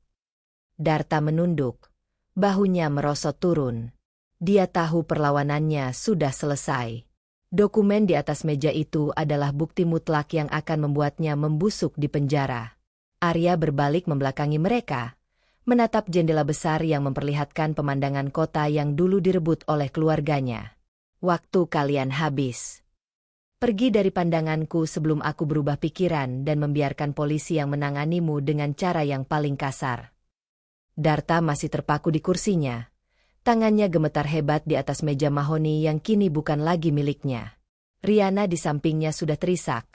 Darta menunduk, bahunya merosot turun. Dia tahu perlawanannya sudah selesai. Dokumen di atas meja itu adalah bukti mutlak yang akan membuatnya membusuk di penjara. Arya berbalik membelakangi mereka, menatap jendela besar yang memperlihatkan pemandangan kota yang dulu direbut oleh keluarganya. Waktu kalian habis. Pergi dari pandanganku sebelum aku berubah pikiran dan membiarkan polisi yang menanganimu dengan cara yang paling kasar. Darta masih terpaku di kursinya. Tangannya gemetar hebat di atas meja mahoni yang kini bukan lagi miliknya. Riana di sampingnya sudah terisak.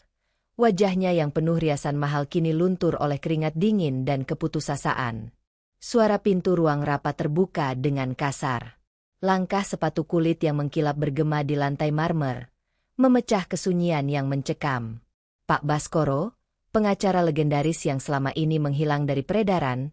Wajahnya yang penuh riasan mahal kini luntur oleh keringat dingin dan keputusasaan. Suara pintu ruang rapat terbuka dengan kasar. Langkah sepatu kulit yang mengkilap bergema di lantai marmer, memecah kesunyian yang mencekam. Pak Baskoro, pengacara legendaris yang selama ini menghilang dari peredaran,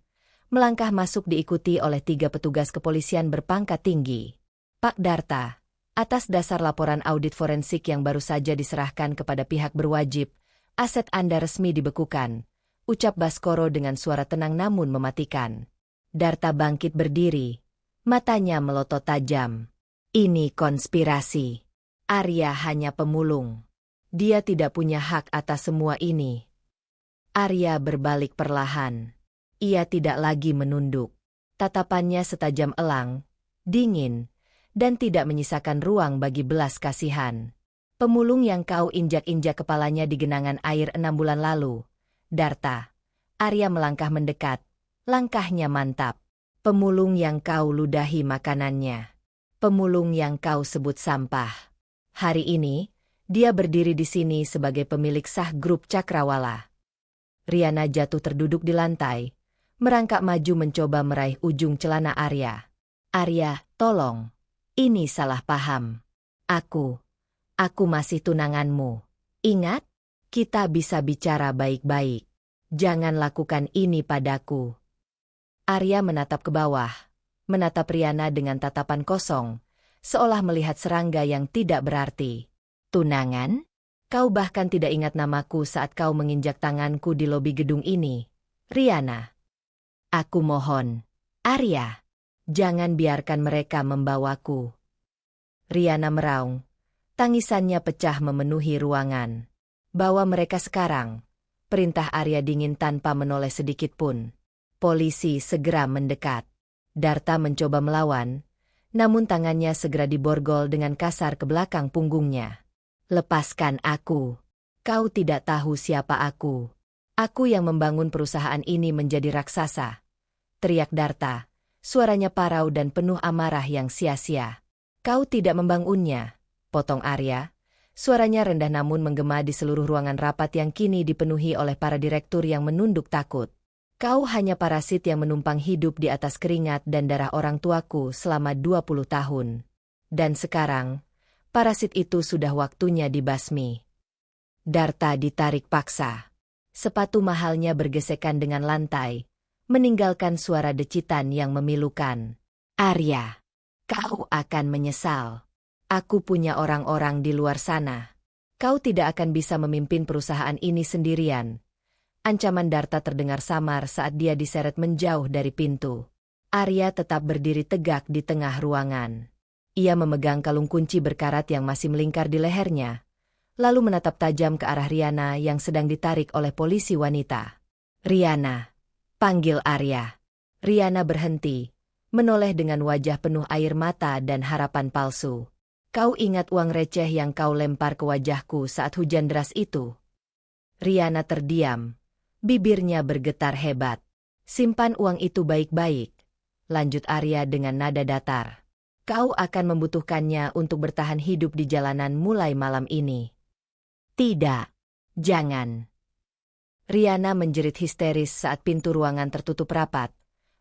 melangkah masuk diikuti oleh 3 petugas kepolisian berpangkat tinggi. Pak Darta, atas dasar laporan audit forensik yang baru saja diserahkan kepada pihak berwajib, aset Anda resmi dibekukan, ucap Baskoro dengan suara tenang namun mematikan. Darta bangkit berdiri, matanya melotot tajam. Ini konspirasi. Arya hanya pemulung. Dia tidak punya hak atas semua ini. Arya berbalik perlahan. Ia tidak lagi menunduk. Tatapannya setajam elang, dingin, dan tidak menyisakan ruang bagi belas kasihan. Pemulung yang kau injak-injak kepalanya di genangan air 6 bulan lalu. Darta. Arya melangkah mendekat. Langkahnya mantap. Pemulung yang kau ludahi makanannya. Pemulung yang kau sebut sampah. Hari ini, dia berdiri di sini sebagai pemilik sah grup Cakrawala. Riana jatuh terduduk di lantai, merangkak maju mencoba meraih ujung celana Arya. Arya, tolong. Ini salah paham. Aku masih tunanganmu. Ingat, kita bisa bicara baik-baik. Jangan lakukan ini padaku. Arya menatap ke bawah, menatap Riana dengan tatapan kosong, seolah melihat serangga yang tidak berarti. Tunangan? Kau bahkan tidak ingat namaku saat kau menginjak tanganku di lobi gedung ini. Riana. Aku mohon. Arya. Jangan biarkan mereka membawaku. Riana meraung. Tangisannya pecah memenuhi ruangan. Bawa mereka sekarang. Perintah Arya dingin tanpa menoleh sedikit pun. Polisi segera mendekat. Darta mencoba melawan, namun tangannya segera diborgol dengan kasar ke belakang punggungnya. Lepaskan aku. Kau tidak tahu siapa aku. Aku yang membangun perusahaan ini menjadi raksasa. Teriak Darta, suaranya parau dan penuh amarah yang sia-sia. Kau tidak membangunnya, potong Arya. Suaranya rendah namun menggema di seluruh ruangan rapat yang kini dipenuhi oleh para direktur yang menunduk takut. Kau hanya parasit yang menumpang hidup di atas keringat dan darah orang tuaku selama 20 tahun. Dan sekarang, parasit itu sudah waktunya dibasmi. Darta ditarik paksa. Sepatu mahalnya bergesekan dengan lantai, meninggalkan suara decitan yang memilukan. Arya, kau akan menyesal. Aku punya orang-orang di luar sana. Kau tidak akan bisa memimpin perusahaan ini sendirian. Ancaman Darta terdengar samar saat dia diseret menjauh dari pintu. Arya tetap berdiri tegak di tengah ruangan. Ia memegang kalung kunci berkarat yang masih melingkar di lehernya, lalu menatap tajam ke arah Riana yang sedang ditarik oleh polisi wanita. Riana, panggil Arya. Riana berhenti, menoleh dengan wajah penuh air mata dan harapan palsu. Kau ingat uang receh yang kau lempar ke wajahku saat hujan deras itu? Riana terdiam. Bibirnya bergetar hebat. Simpan uang itu baik-baik, lanjut Arya dengan nada datar. Kau akan membutuhkannya untuk bertahan hidup di jalanan mulai malam ini. Tidak. Jangan. Riana menjerit histeris saat pintu ruangan tertutup rapat,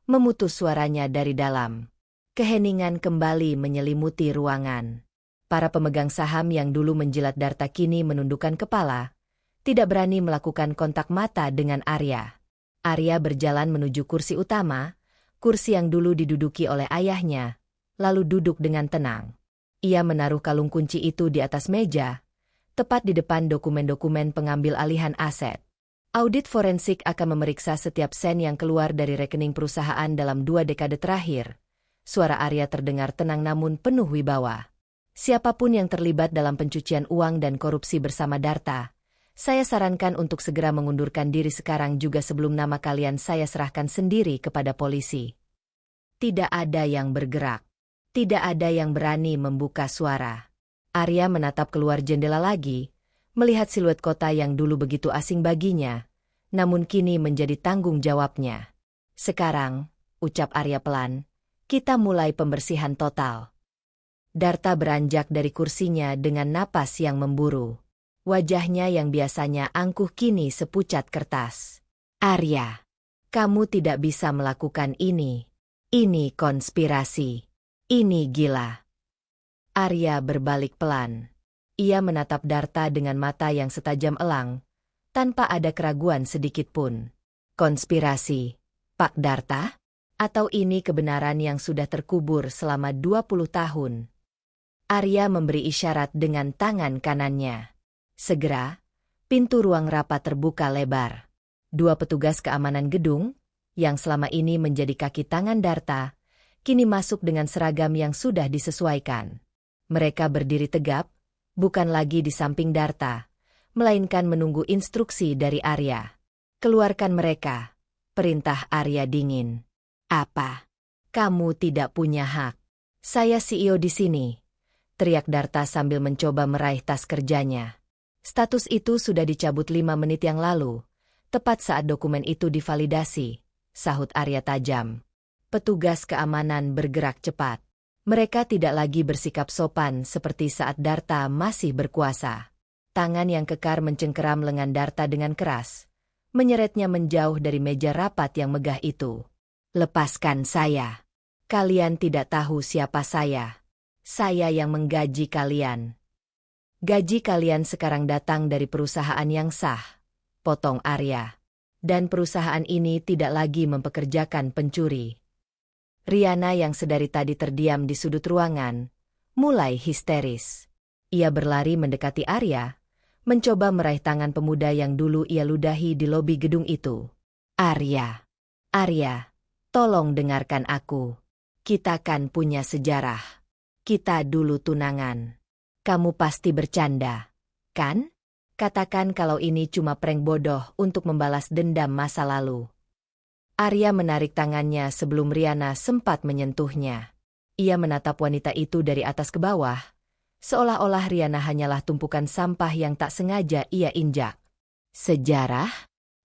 memutus suaranya dari dalam. Keheningan kembali menyelimuti ruangan. Para pemegang saham yang dulu menjilat Darta kini menundukkan kepala, tidak berani melakukan kontak mata dengan Arya. Arya berjalan menuju kursi utama, kursi yang dulu diduduki oleh ayahnya, lalu duduk dengan tenang. Ia menaruh kalung kunci itu di atas meja, tepat di depan dokumen-dokumen pengambil alihan aset. Audit forensik akan memeriksa setiap sen yang keluar dari rekening perusahaan dalam 2 dekade terakhir. Suara Arya terdengar tenang namun penuh wibawa. Siapapun yang terlibat dalam pencucian uang dan korupsi bersama Darta, saya sarankan untuk segera mengundurkan diri sekarang juga sebelum nama kalian saya serahkan sendiri kepada polisi. Tidak ada yang bergerak. Tidak ada yang berani membuka suara. Arya menatap keluar jendela lagi, melihat siluet kota yang dulu begitu asing baginya, namun kini menjadi tanggung jawabnya. Sekarang, ucap Arya pelan, kita mulai pembersihan total. Darta beranjak dari kursinya dengan napas yang memburu. Wajahnya yang biasanya angkuh kini sepucat kertas. Arya, kamu tidak bisa melakukan ini. Ini konspirasi. Ini gila. Arya berbalik pelan. Ia menatap Darta dengan mata yang setajam elang, tanpa ada keraguan sedikit pun. Konspirasi, Pak Darta? Atau ini kebenaran yang sudah terkubur selama 20 tahun? Arya memberi isyarat dengan tangan kanannya. Segera, pintu ruang rapat terbuka lebar. Dua petugas keamanan gedung, yang selama ini menjadi kaki tangan Darta, kini masuk dengan seragam yang sudah disesuaikan. Mereka berdiri tegap, bukan lagi di samping Darta, melainkan menunggu instruksi dari Arya. Keluarkan mereka, perintah Arya dingin. Apa? Kamu tidak punya hak. Saya CEO di sini, teriak Darta sambil mencoba meraih tas kerjanya. Status itu sudah dicabut 5 menit yang lalu, tepat saat dokumen itu divalidasi, sahut Arya tajam. Petugas keamanan bergerak cepat. Mereka tidak lagi bersikap sopan seperti saat Darta masih berkuasa. Tangan yang kekar mencengkeram lengan Darta dengan keras, menyeretnya menjauh dari meja rapat yang megah itu. Lepaskan saya. Kalian tidak tahu siapa saya. Saya yang menggaji kalian. Gaji kalian sekarang datang dari perusahaan yang sah, potong Arya. Dan perusahaan ini tidak lagi mempekerjakan pencuri. Riana yang sedari tadi terdiam di sudut ruangan, mulai histeris. Ia berlari mendekati Arya, mencoba meraih tangan pemuda yang dulu ia ludahi di lobi gedung itu. Arya, tolong dengarkan aku. Kita kan punya sejarah. Kita dulu tunangan. Kamu pasti bercanda, kan? Katakan kalau ini cuma prank bodoh untuk membalas dendam masa lalu. Arya menarik tangannya sebelum Riana sempat menyentuhnya. Ia menatap wanita itu dari atas ke bawah, seolah-olah Riana hanyalah tumpukan sampah yang tak sengaja ia injak. Sejarah?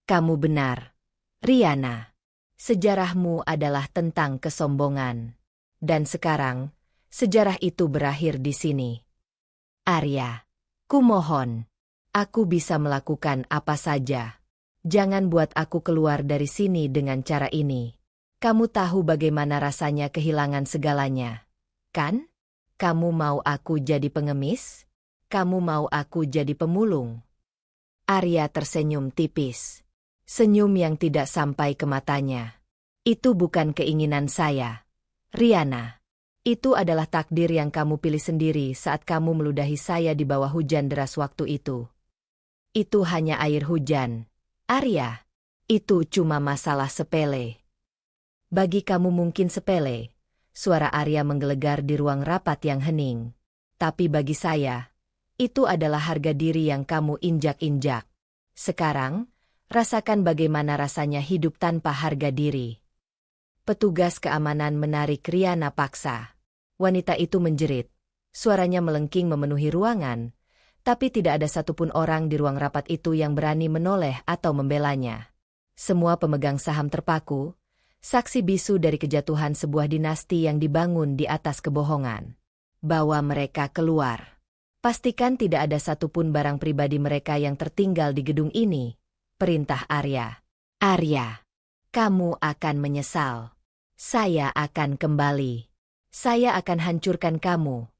Kamu benar, Riana. Sejarahmu adalah tentang kesombongan. Dan sekarang, sejarah itu berakhir di sini. Arya, kumohon, aku bisa melakukan apa saja. Jangan buat aku keluar dari sini dengan cara ini. Kamu tahu bagaimana rasanya kehilangan segalanya, kan? Kamu mau aku jadi pengemis? Kamu mau aku jadi pemulung? Arya tersenyum tipis. Senyum yang tidak sampai ke matanya. Itu bukan keinginan saya, Riana. Itu adalah takdir yang kamu pilih sendiri saat kamu meludahi saya di bawah hujan deras waktu itu. Itu hanya air hujan. Arya, itu cuma masalah sepele. Bagi kamu mungkin sepele, suara Arya menggelegar di ruang rapat yang hening. Tapi bagi saya, itu adalah harga diri yang kamu injak-injak. Sekarang, rasakan bagaimana rasanya hidup tanpa harga diri. Petugas keamanan menarik Riana paksa. Wanita itu menjerit. Suaranya melengking memenuhi ruangan. Tapi tidak ada satupun orang di ruang rapat itu yang berani menoleh atau membelanya. Semua pemegang saham terpaku, saksi bisu dari kejatuhan sebuah dinasti yang dibangun di atas kebohongan. Bawa mereka keluar. Pastikan tidak ada satupun barang pribadi mereka yang tertinggal di gedung ini, perintah Arya. Arya, kamu akan menyesal. Saya akan kembali. Saya akan hancurkan kamu.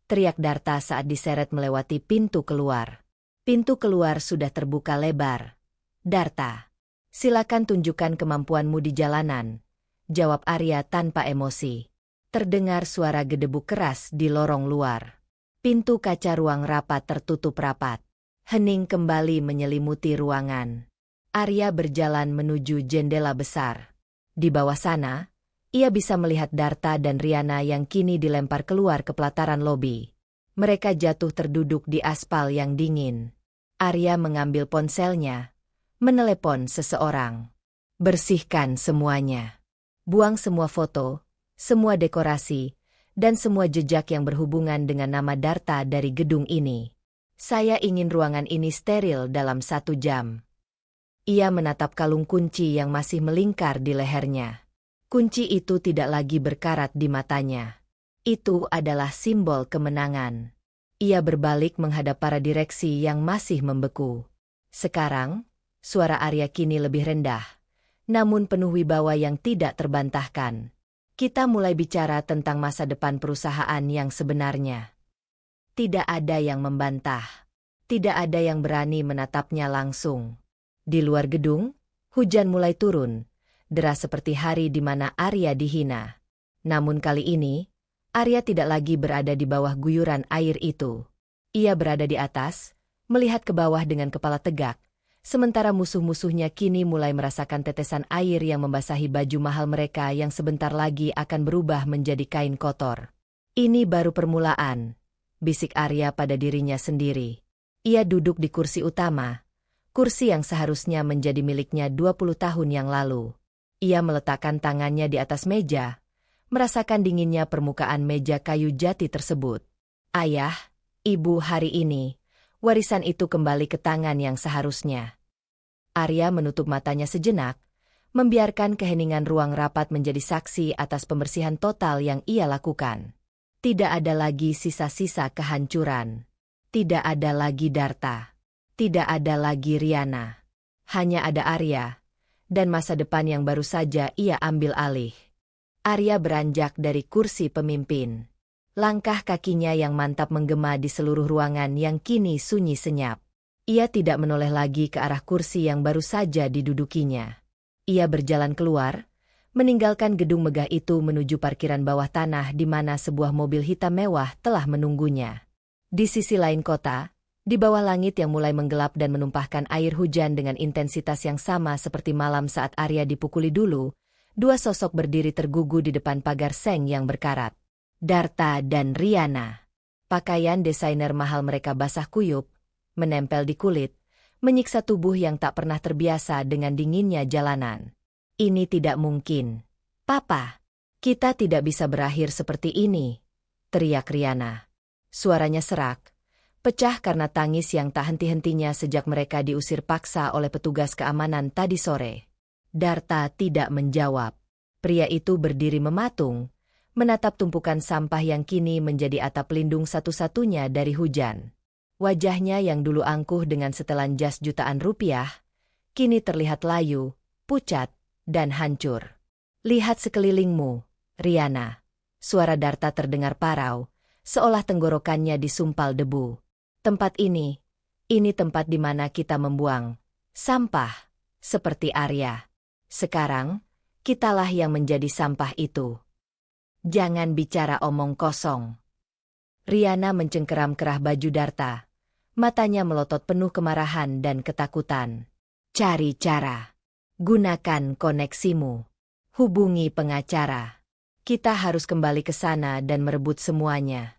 Teriak Darta saat diseret melewati pintu keluar. Pintu keluar sudah terbuka lebar. Darta, silakan tunjukkan kemampuanmu di jalanan, jawab Arya tanpa emosi. Terdengar suara gedebuk keras di lorong luar. Pintu kaca ruang rapat tertutup rapat. Hening kembali menyelimuti ruangan. Arya berjalan menuju jendela besar. Di bawah sana, ia bisa melihat Darta dan Riana yang kini dilempar keluar ke pelataran lobi. Mereka jatuh terduduk di aspal yang dingin. Arya mengambil ponselnya, menelepon seseorang. Bersihkan semuanya. Buang semua foto, semua dekorasi, dan semua jejak yang berhubungan dengan nama Darta dari gedung ini. Saya ingin ruangan ini steril dalam 1 jam. Ia menatap kalung kunci yang masih melingkar di lehernya. Kunci itu tidak lagi berkarat di matanya. Itu adalah simbol kemenangan. Ia berbalik menghadap para direksi yang masih membeku. Sekarang, suara Arya kini lebih rendah, namun penuh wibawa yang tidak terbantahkan. Kita mulai bicara tentang masa depan perusahaan yang sebenarnya. Tidak ada yang membantah. Tidak ada yang berani menatapnya langsung. Di luar gedung, hujan mulai turun. Deras seperti hari di mana Arya dihina. Namun kali ini, Arya tidak lagi berada di bawah guyuran air itu. Ia berada di atas, melihat ke bawah dengan kepala tegak, sementara musuh-musuhnya kini mulai merasakan tetesan air yang membasahi baju mahal mereka yang sebentar lagi akan berubah menjadi kain kotor. Ini baru permulaan, bisik Arya pada dirinya sendiri. Ia duduk di kursi utama, kursi yang seharusnya menjadi miliknya 20 tahun yang lalu. Ia meletakkan tangannya di atas meja, merasakan dinginnya permukaan meja kayu jati tersebut. Ayah, Ibu, hari ini, warisan itu kembali ke tangan yang seharusnya. Arya menutup matanya sejenak, membiarkan keheningan ruang rapat menjadi saksi atas pembersihan total yang ia lakukan. Tidak ada lagi sisa-sisa kehancuran. Tidak ada lagi Darta. Tidak ada lagi Riana. Hanya ada Arya, dan masa depan yang baru saja ia ambil alih. Arya beranjak dari kursi pemimpin. Langkah kakinya yang mantap menggema di seluruh ruangan yang kini sunyi senyap. Ia tidak menoleh lagi ke arah kursi yang baru saja didudukinya. Ia berjalan keluar, meninggalkan gedung megah itu menuju parkiran bawah tanah di mana sebuah mobil hitam mewah telah menunggunya. Di sisi lain kota, di bawah langit yang mulai menggelap dan menumpahkan air hujan dengan intensitas yang sama seperti malam saat Arya dipukuli dulu, dua sosok berdiri tergugu di depan pagar seng yang berkarat. Darta dan Riana. Pakaian desainer mahal mereka basah kuyup, menempel di kulit, menyiksa tubuh yang tak pernah terbiasa dengan dinginnya jalanan. Ini tidak mungkin. Papa, kita tidak bisa berakhir seperti ini, teriak Riana. Suaranya serak, pecah karena tangis yang tak henti-hentinya sejak mereka diusir paksa oleh petugas keamanan tadi sore. Darta tidak menjawab. Pria itu berdiri mematung, menatap tumpukan sampah yang kini menjadi atap pelindung satu-satunya dari hujan. Wajahnya yang dulu angkuh dengan setelan jas jutaan rupiah, kini terlihat layu, pucat, dan hancur. Lihat sekelilingmu, Riana. Suara Darta terdengar parau, seolah tenggorokannya disumpal debu. Tempat ini tempat di mana kita membuang sampah, seperti Arya. Sekarang, kitalah yang menjadi sampah itu. Jangan bicara omong kosong. Riana mencengkeram kerah baju Darta. Matanya melotot penuh kemarahan dan ketakutan. Cari cara. Gunakan koneksimu. Hubungi pengacara. Kita harus kembali ke sana dan merebut semuanya.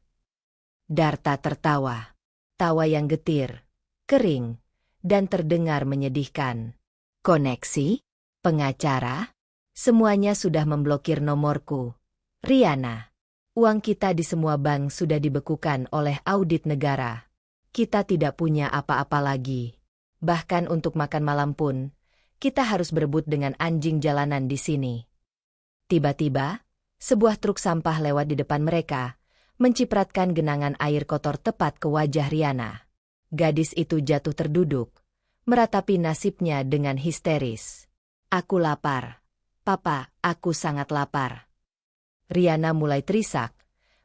Darta tertawa. Tawa yang getir, kering, dan terdengar menyedihkan. Koneksi? Pengacara? Semuanya sudah memblokir nomorku. Riana, uang kita di semua bank sudah dibekukan oleh audit negara. Kita tidak punya apa-apa lagi. Bahkan untuk makan malam pun, kita harus berebut dengan anjing jalanan di sini. Tiba-tiba, sebuah truk sampah lewat di depan mereka, mencipratkan genangan air kotor tepat ke wajah Riana. Gadis itu jatuh terduduk, meratapi nasibnya dengan histeris. Aku lapar. Papa, aku sangat lapar. Riana mulai terisak,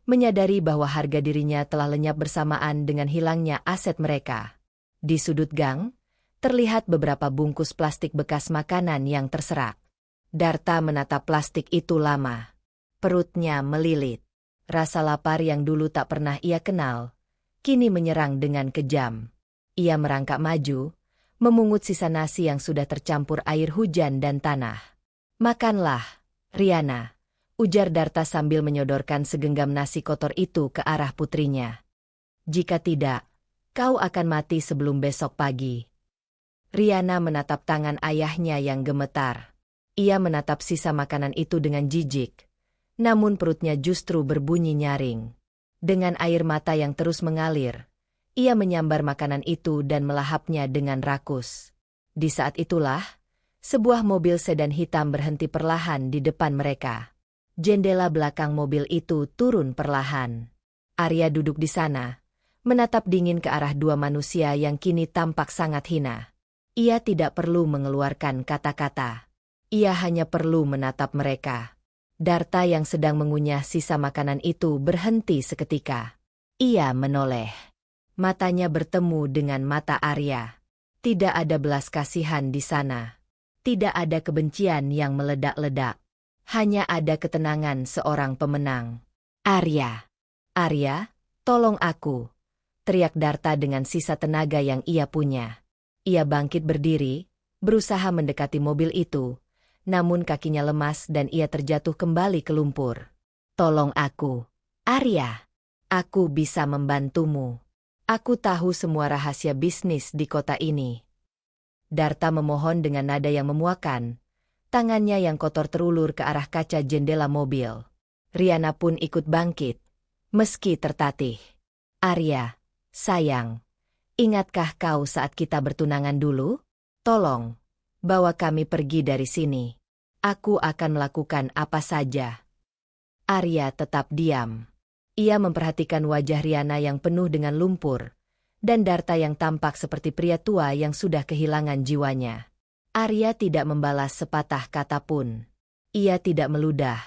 menyadari bahwa harga dirinya telah lenyap bersamaan dengan hilangnya aset mereka. Di sudut gang, terlihat beberapa bungkus plastik bekas makanan yang terserak. Darta menatap plastik itu lama. Perutnya melilit. Rasa lapar yang dulu tak pernah ia kenal, kini menyerang dengan kejam. Ia merangkak maju, memungut sisa nasi yang sudah tercampur air hujan dan tanah. Makanlah, Riana, ujar Darta sambil menyodorkan segenggam nasi kotor itu ke arah putrinya. Jika tidak, kau akan mati sebelum besok pagi. Riana menatap tangan ayahnya yang gemetar. Ia menatap sisa makanan itu dengan jijik, namun perutnya justru berbunyi nyaring. Dengan air mata yang terus mengalir, ia menyambar makanan itu dan melahapnya dengan rakus. Di saat itulah, sebuah mobil sedan hitam berhenti perlahan di depan mereka. Jendela belakang mobil itu turun perlahan. Arya duduk di sana, menatap dingin ke arah dua manusia yang kini tampak sangat hina. Ia tidak perlu mengeluarkan kata-kata. Ia hanya perlu menatap mereka. Darta yang sedang mengunyah sisa makanan itu berhenti seketika. Ia menoleh. Matanya bertemu dengan mata Arya. Tidak ada belas kasihan di sana. Tidak ada kebencian yang meledak-ledak. Hanya ada ketenangan seorang pemenang. Arya. Arya, tolong aku. Teriak Darta dengan sisa tenaga yang ia punya. Ia bangkit berdiri, berusaha mendekati mobil itu, namun kakinya lemas dan ia terjatuh kembali ke lumpur. Tolong aku, Arya. Aku bisa membantumu. Aku tahu semua rahasia bisnis di kota ini. Darta memohon dengan nada yang memuakan. Tangannya yang kotor terulur ke arah kaca jendela mobil. Riana pun ikut bangkit, meski tertatih. Arya, sayang, ingatkah kau saat kita bertunangan dulu? Tolong, bawa kami pergi dari sini. Aku akan melakukan apa saja. Arya tetap diam. Ia memperhatikan wajah Riana yang penuh dengan lumpur, dan Darta yang tampak seperti pria tua yang sudah kehilangan jiwanya. Arya tidak membalas sepatah kata pun. Ia tidak meludah,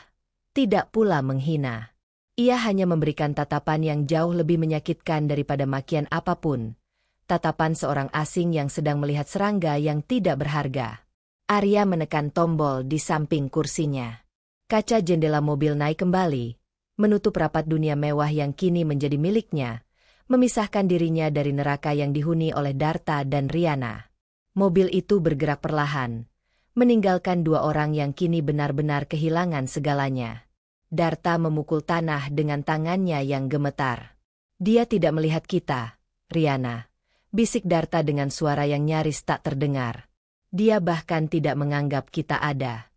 tidak pula menghina. Ia hanya memberikan tatapan yang jauh lebih menyakitkan daripada makian apapun. Tatapan seorang asing yang sedang melihat serangga yang tidak berharga. Arya menekan tombol di samping kursinya. Kaca jendela mobil naik kembali, menutup rapat dunia mewah yang kini menjadi miliknya, memisahkan dirinya dari neraka yang dihuni oleh Darta dan Riana. Mobil itu bergerak perlahan, meninggalkan dua orang yang kini benar-benar kehilangan segalanya. Darta memukul tanah dengan tangannya yang gemetar. Dia tidak melihat kita, Riana. Bisik Darta dengan suara yang nyaris tak terdengar. Dia bahkan tidak menganggap kita ada.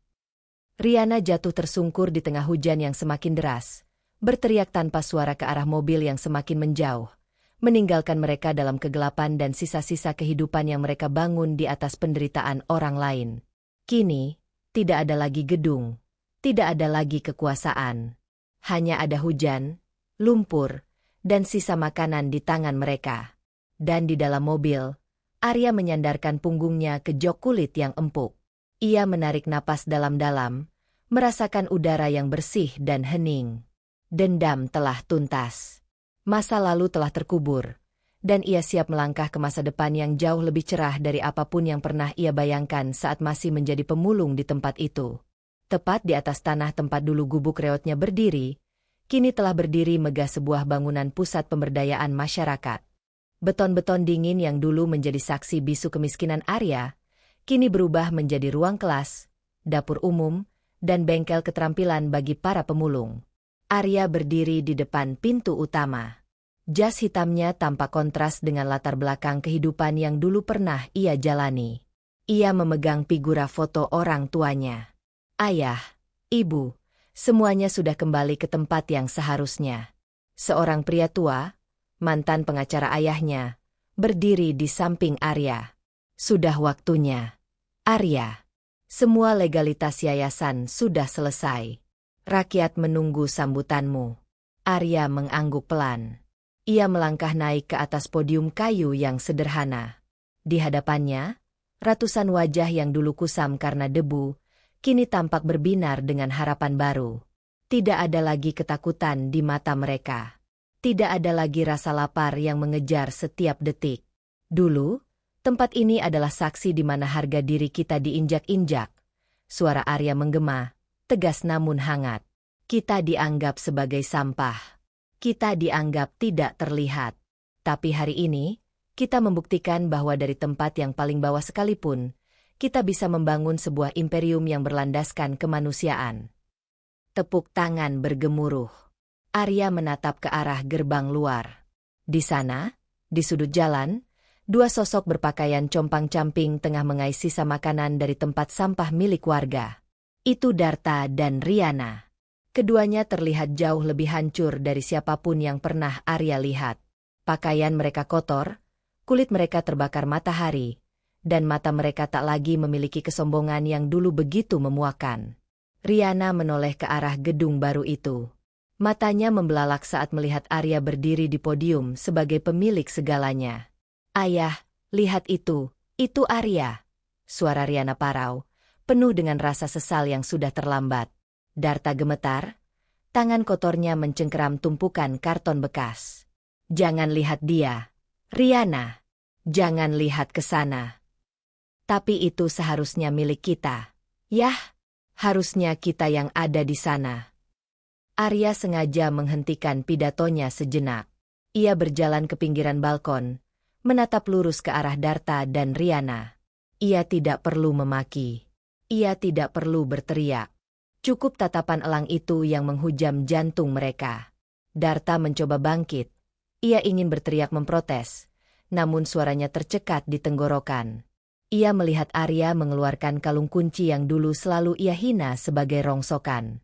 Riana jatuh tersungkur di tengah hujan yang semakin deras, berteriak tanpa suara ke arah mobil yang semakin menjauh, meninggalkan mereka dalam kegelapan dan sisa-sisa kehidupan yang mereka bangun di atas penderitaan orang lain. Kini, tidak ada lagi gedung, tidak ada lagi kekuasaan. Hanya ada hujan, lumpur, dan sisa makanan di tangan mereka. Dan di dalam mobil, Arya menyandarkan punggungnya ke jok kulit yang empuk. Ia menarik napas dalam-dalam, merasakan udara yang bersih dan hening. Dendam telah tuntas. Masa lalu telah terkubur, dan ia siap melangkah ke masa depan yang jauh lebih cerah dari apapun yang pernah ia bayangkan saat masih menjadi pemulung di tempat itu. Tepat di atas tanah tempat dulu gubuk reotnya berdiri, kini telah berdiri megah sebuah bangunan pusat pemberdayaan masyarakat. Beton-beton dingin yang dulu menjadi saksi bisu kemiskinan Arya, kini berubah menjadi ruang kelas, dapur umum, dan bengkel keterampilan bagi para pemulung. Arya berdiri di depan pintu utama. Jas hitamnya tampak kontras dengan latar belakang kehidupan yang dulu pernah ia jalani. Ia memegang figura foto orang tuanya. Ayah, ibu, semuanya sudah kembali ke tempat yang seharusnya. Seorang pria tua, mantan pengacara ayahnya, berdiri di samping Arya. Sudah waktunya. Arya, semua legalitas yayasan sudah selesai. Rakyat menunggu sambutanmu. Arya mengangguk pelan. Ia melangkah naik ke atas podium kayu yang sederhana. Di hadapannya, ratusan wajah yang dulu kusam karena debu, kini tampak berbinar dengan harapan baru. Tidak ada lagi ketakutan di mata mereka. Tidak ada lagi rasa lapar yang mengejar setiap detik. Dulu, tempat ini adalah saksi di mana harga diri kita diinjak-injak. Suara Arya menggema, tegas namun hangat. Kita dianggap sebagai sampah. Kita dianggap tidak terlihat. Tapi hari ini, kita membuktikan bahwa dari tempat yang paling bawah sekalipun, kita bisa membangun sebuah imperium yang berlandaskan kemanusiaan. Tepuk tangan bergemuruh. Arya menatap ke arah gerbang luar. Di sana, di sudut jalan, dua sosok berpakaian compang-camping tengah mengais sisa makanan dari tempat sampah milik warga. Itu Darta dan Riana. Keduanya terlihat jauh lebih hancur dari siapapun yang pernah Arya lihat. Pakaian mereka kotor, kulit mereka terbakar matahari, dan mata mereka tak lagi memiliki kesombongan yang dulu begitu memuakan. Riana menoleh ke arah gedung baru itu. Matanya membelalak saat melihat Arya berdiri di podium sebagai pemilik segalanya. Ayah, lihat itu Arya. Suara Riana parau, penuh dengan rasa sesal yang sudah terlambat. Darta gemetar, tangan kotornya mencengkeram tumpukan karton bekas. Jangan lihat dia, Riana. Jangan lihat ke sana. Tapi itu seharusnya milik kita. Yah, harusnya kita yang ada di sana. Arya sengaja menghentikan pidatonya sejenak. Ia berjalan ke pinggiran balkon, menatap lurus ke arah Darta dan Riana. Ia tidak perlu memaki. Ia tidak perlu berteriak. Cukup tatapan elang itu yang menghujam jantung mereka. Darta mencoba bangkit. Ia ingin berteriak memprotes, namun suaranya tercekat di tenggorokan. Ia melihat Arya mengeluarkan kalung kunci yang dulu selalu ia hina sebagai rongsokan.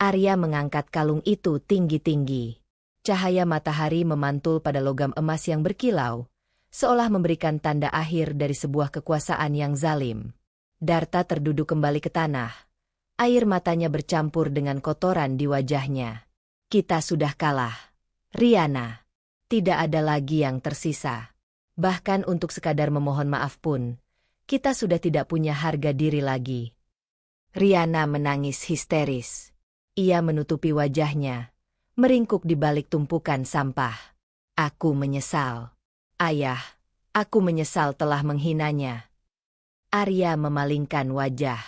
Arya mengangkat kalung itu tinggi-tinggi. Cahaya matahari memantul pada logam emas yang berkilau, seolah memberikan tanda akhir dari sebuah kekuasaan yang zalim. Darta terduduk kembali ke tanah. Air matanya bercampur dengan kotoran di wajahnya. Kita sudah kalah. Riana. Tidak ada lagi yang tersisa. Bahkan untuk sekadar memohon maaf pun, kita sudah tidak punya harga diri lagi. Riana menangis histeris. Ia menutupi wajahnya, meringkuk di balik tumpukan sampah. Aku menyesal. Ayah, aku menyesal telah menghinanya. Arya memalingkan wajah.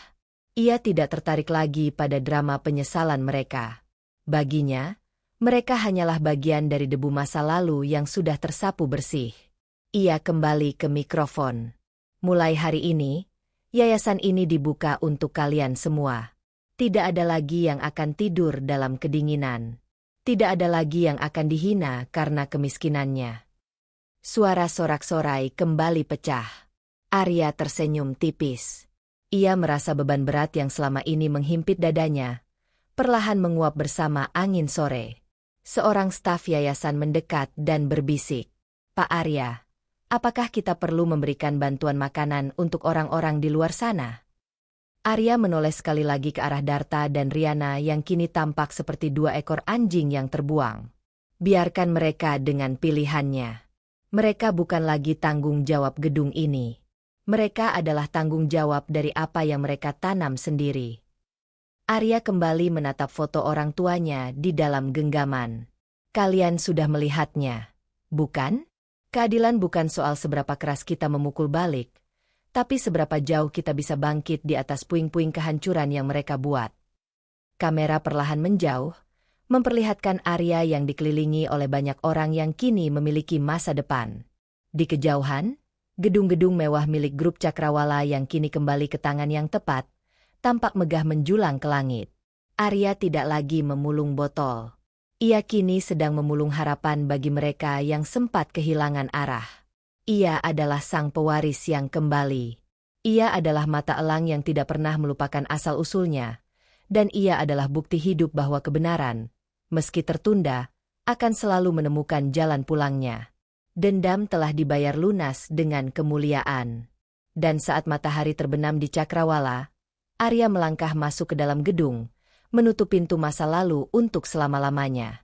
Ia tidak tertarik lagi pada drama penyesalan mereka. Baginya, mereka hanyalah bagian dari debu masa lalu yang sudah tersapu bersih. Ia kembali ke mikrofon. Mulai hari ini, yayasan ini dibuka untuk kalian semua. Tidak ada lagi yang akan tidur dalam kedinginan. Tidak ada lagi yang akan dihina karena kemiskinannya. Suara sorak-sorai kembali pecah. Arya tersenyum tipis. Ia merasa beban berat yang selama ini menghimpit dadanya, perlahan menguap bersama angin sore. Seorang staf yayasan mendekat dan berbisik. Pak Arya, apakah kita perlu memberikan bantuan makanan untuk orang-orang di luar sana? Arya menoleh sekali lagi ke arah Darta dan Riana yang kini tampak seperti dua ekor anjing yang terbuang. Biarkan mereka dengan pilihannya. Mereka bukan lagi tanggung jawab gedung ini. Mereka adalah tanggung jawab dari apa yang mereka tanam sendiri. Arya kembali menatap foto orang tuanya di dalam genggaman. Kalian sudah melihatnya, bukan? Keadilan bukan soal seberapa keras kita memukul balik, tapi seberapa jauh kita bisa bangkit di atas puing-puing kehancuran yang mereka buat. Kamera perlahan menjauh, memperlihatkan Arya yang dikelilingi oleh banyak orang yang kini memiliki masa depan. Di kejauhan, gedung-gedung mewah milik grup Cakrawala yang kini kembali ke tangan yang tepat, tampak megah menjulang ke langit. Arya tidak lagi memulung botol. Ia kini sedang memulung harapan bagi mereka yang sempat kehilangan arah. Ia adalah sang pewaris yang kembali. Ia adalah mata elang yang tidak pernah melupakan asal-usulnya. Dan ia adalah bukti hidup bahwa kebenaran, meski tertunda, akan selalu menemukan jalan pulangnya. Dendam telah dibayar lunas dengan kemuliaan. Dan saat matahari terbenam di Cakrawala, Arya melangkah masuk ke dalam gedung, menutup pintu masa lalu untuk selama-lamanya.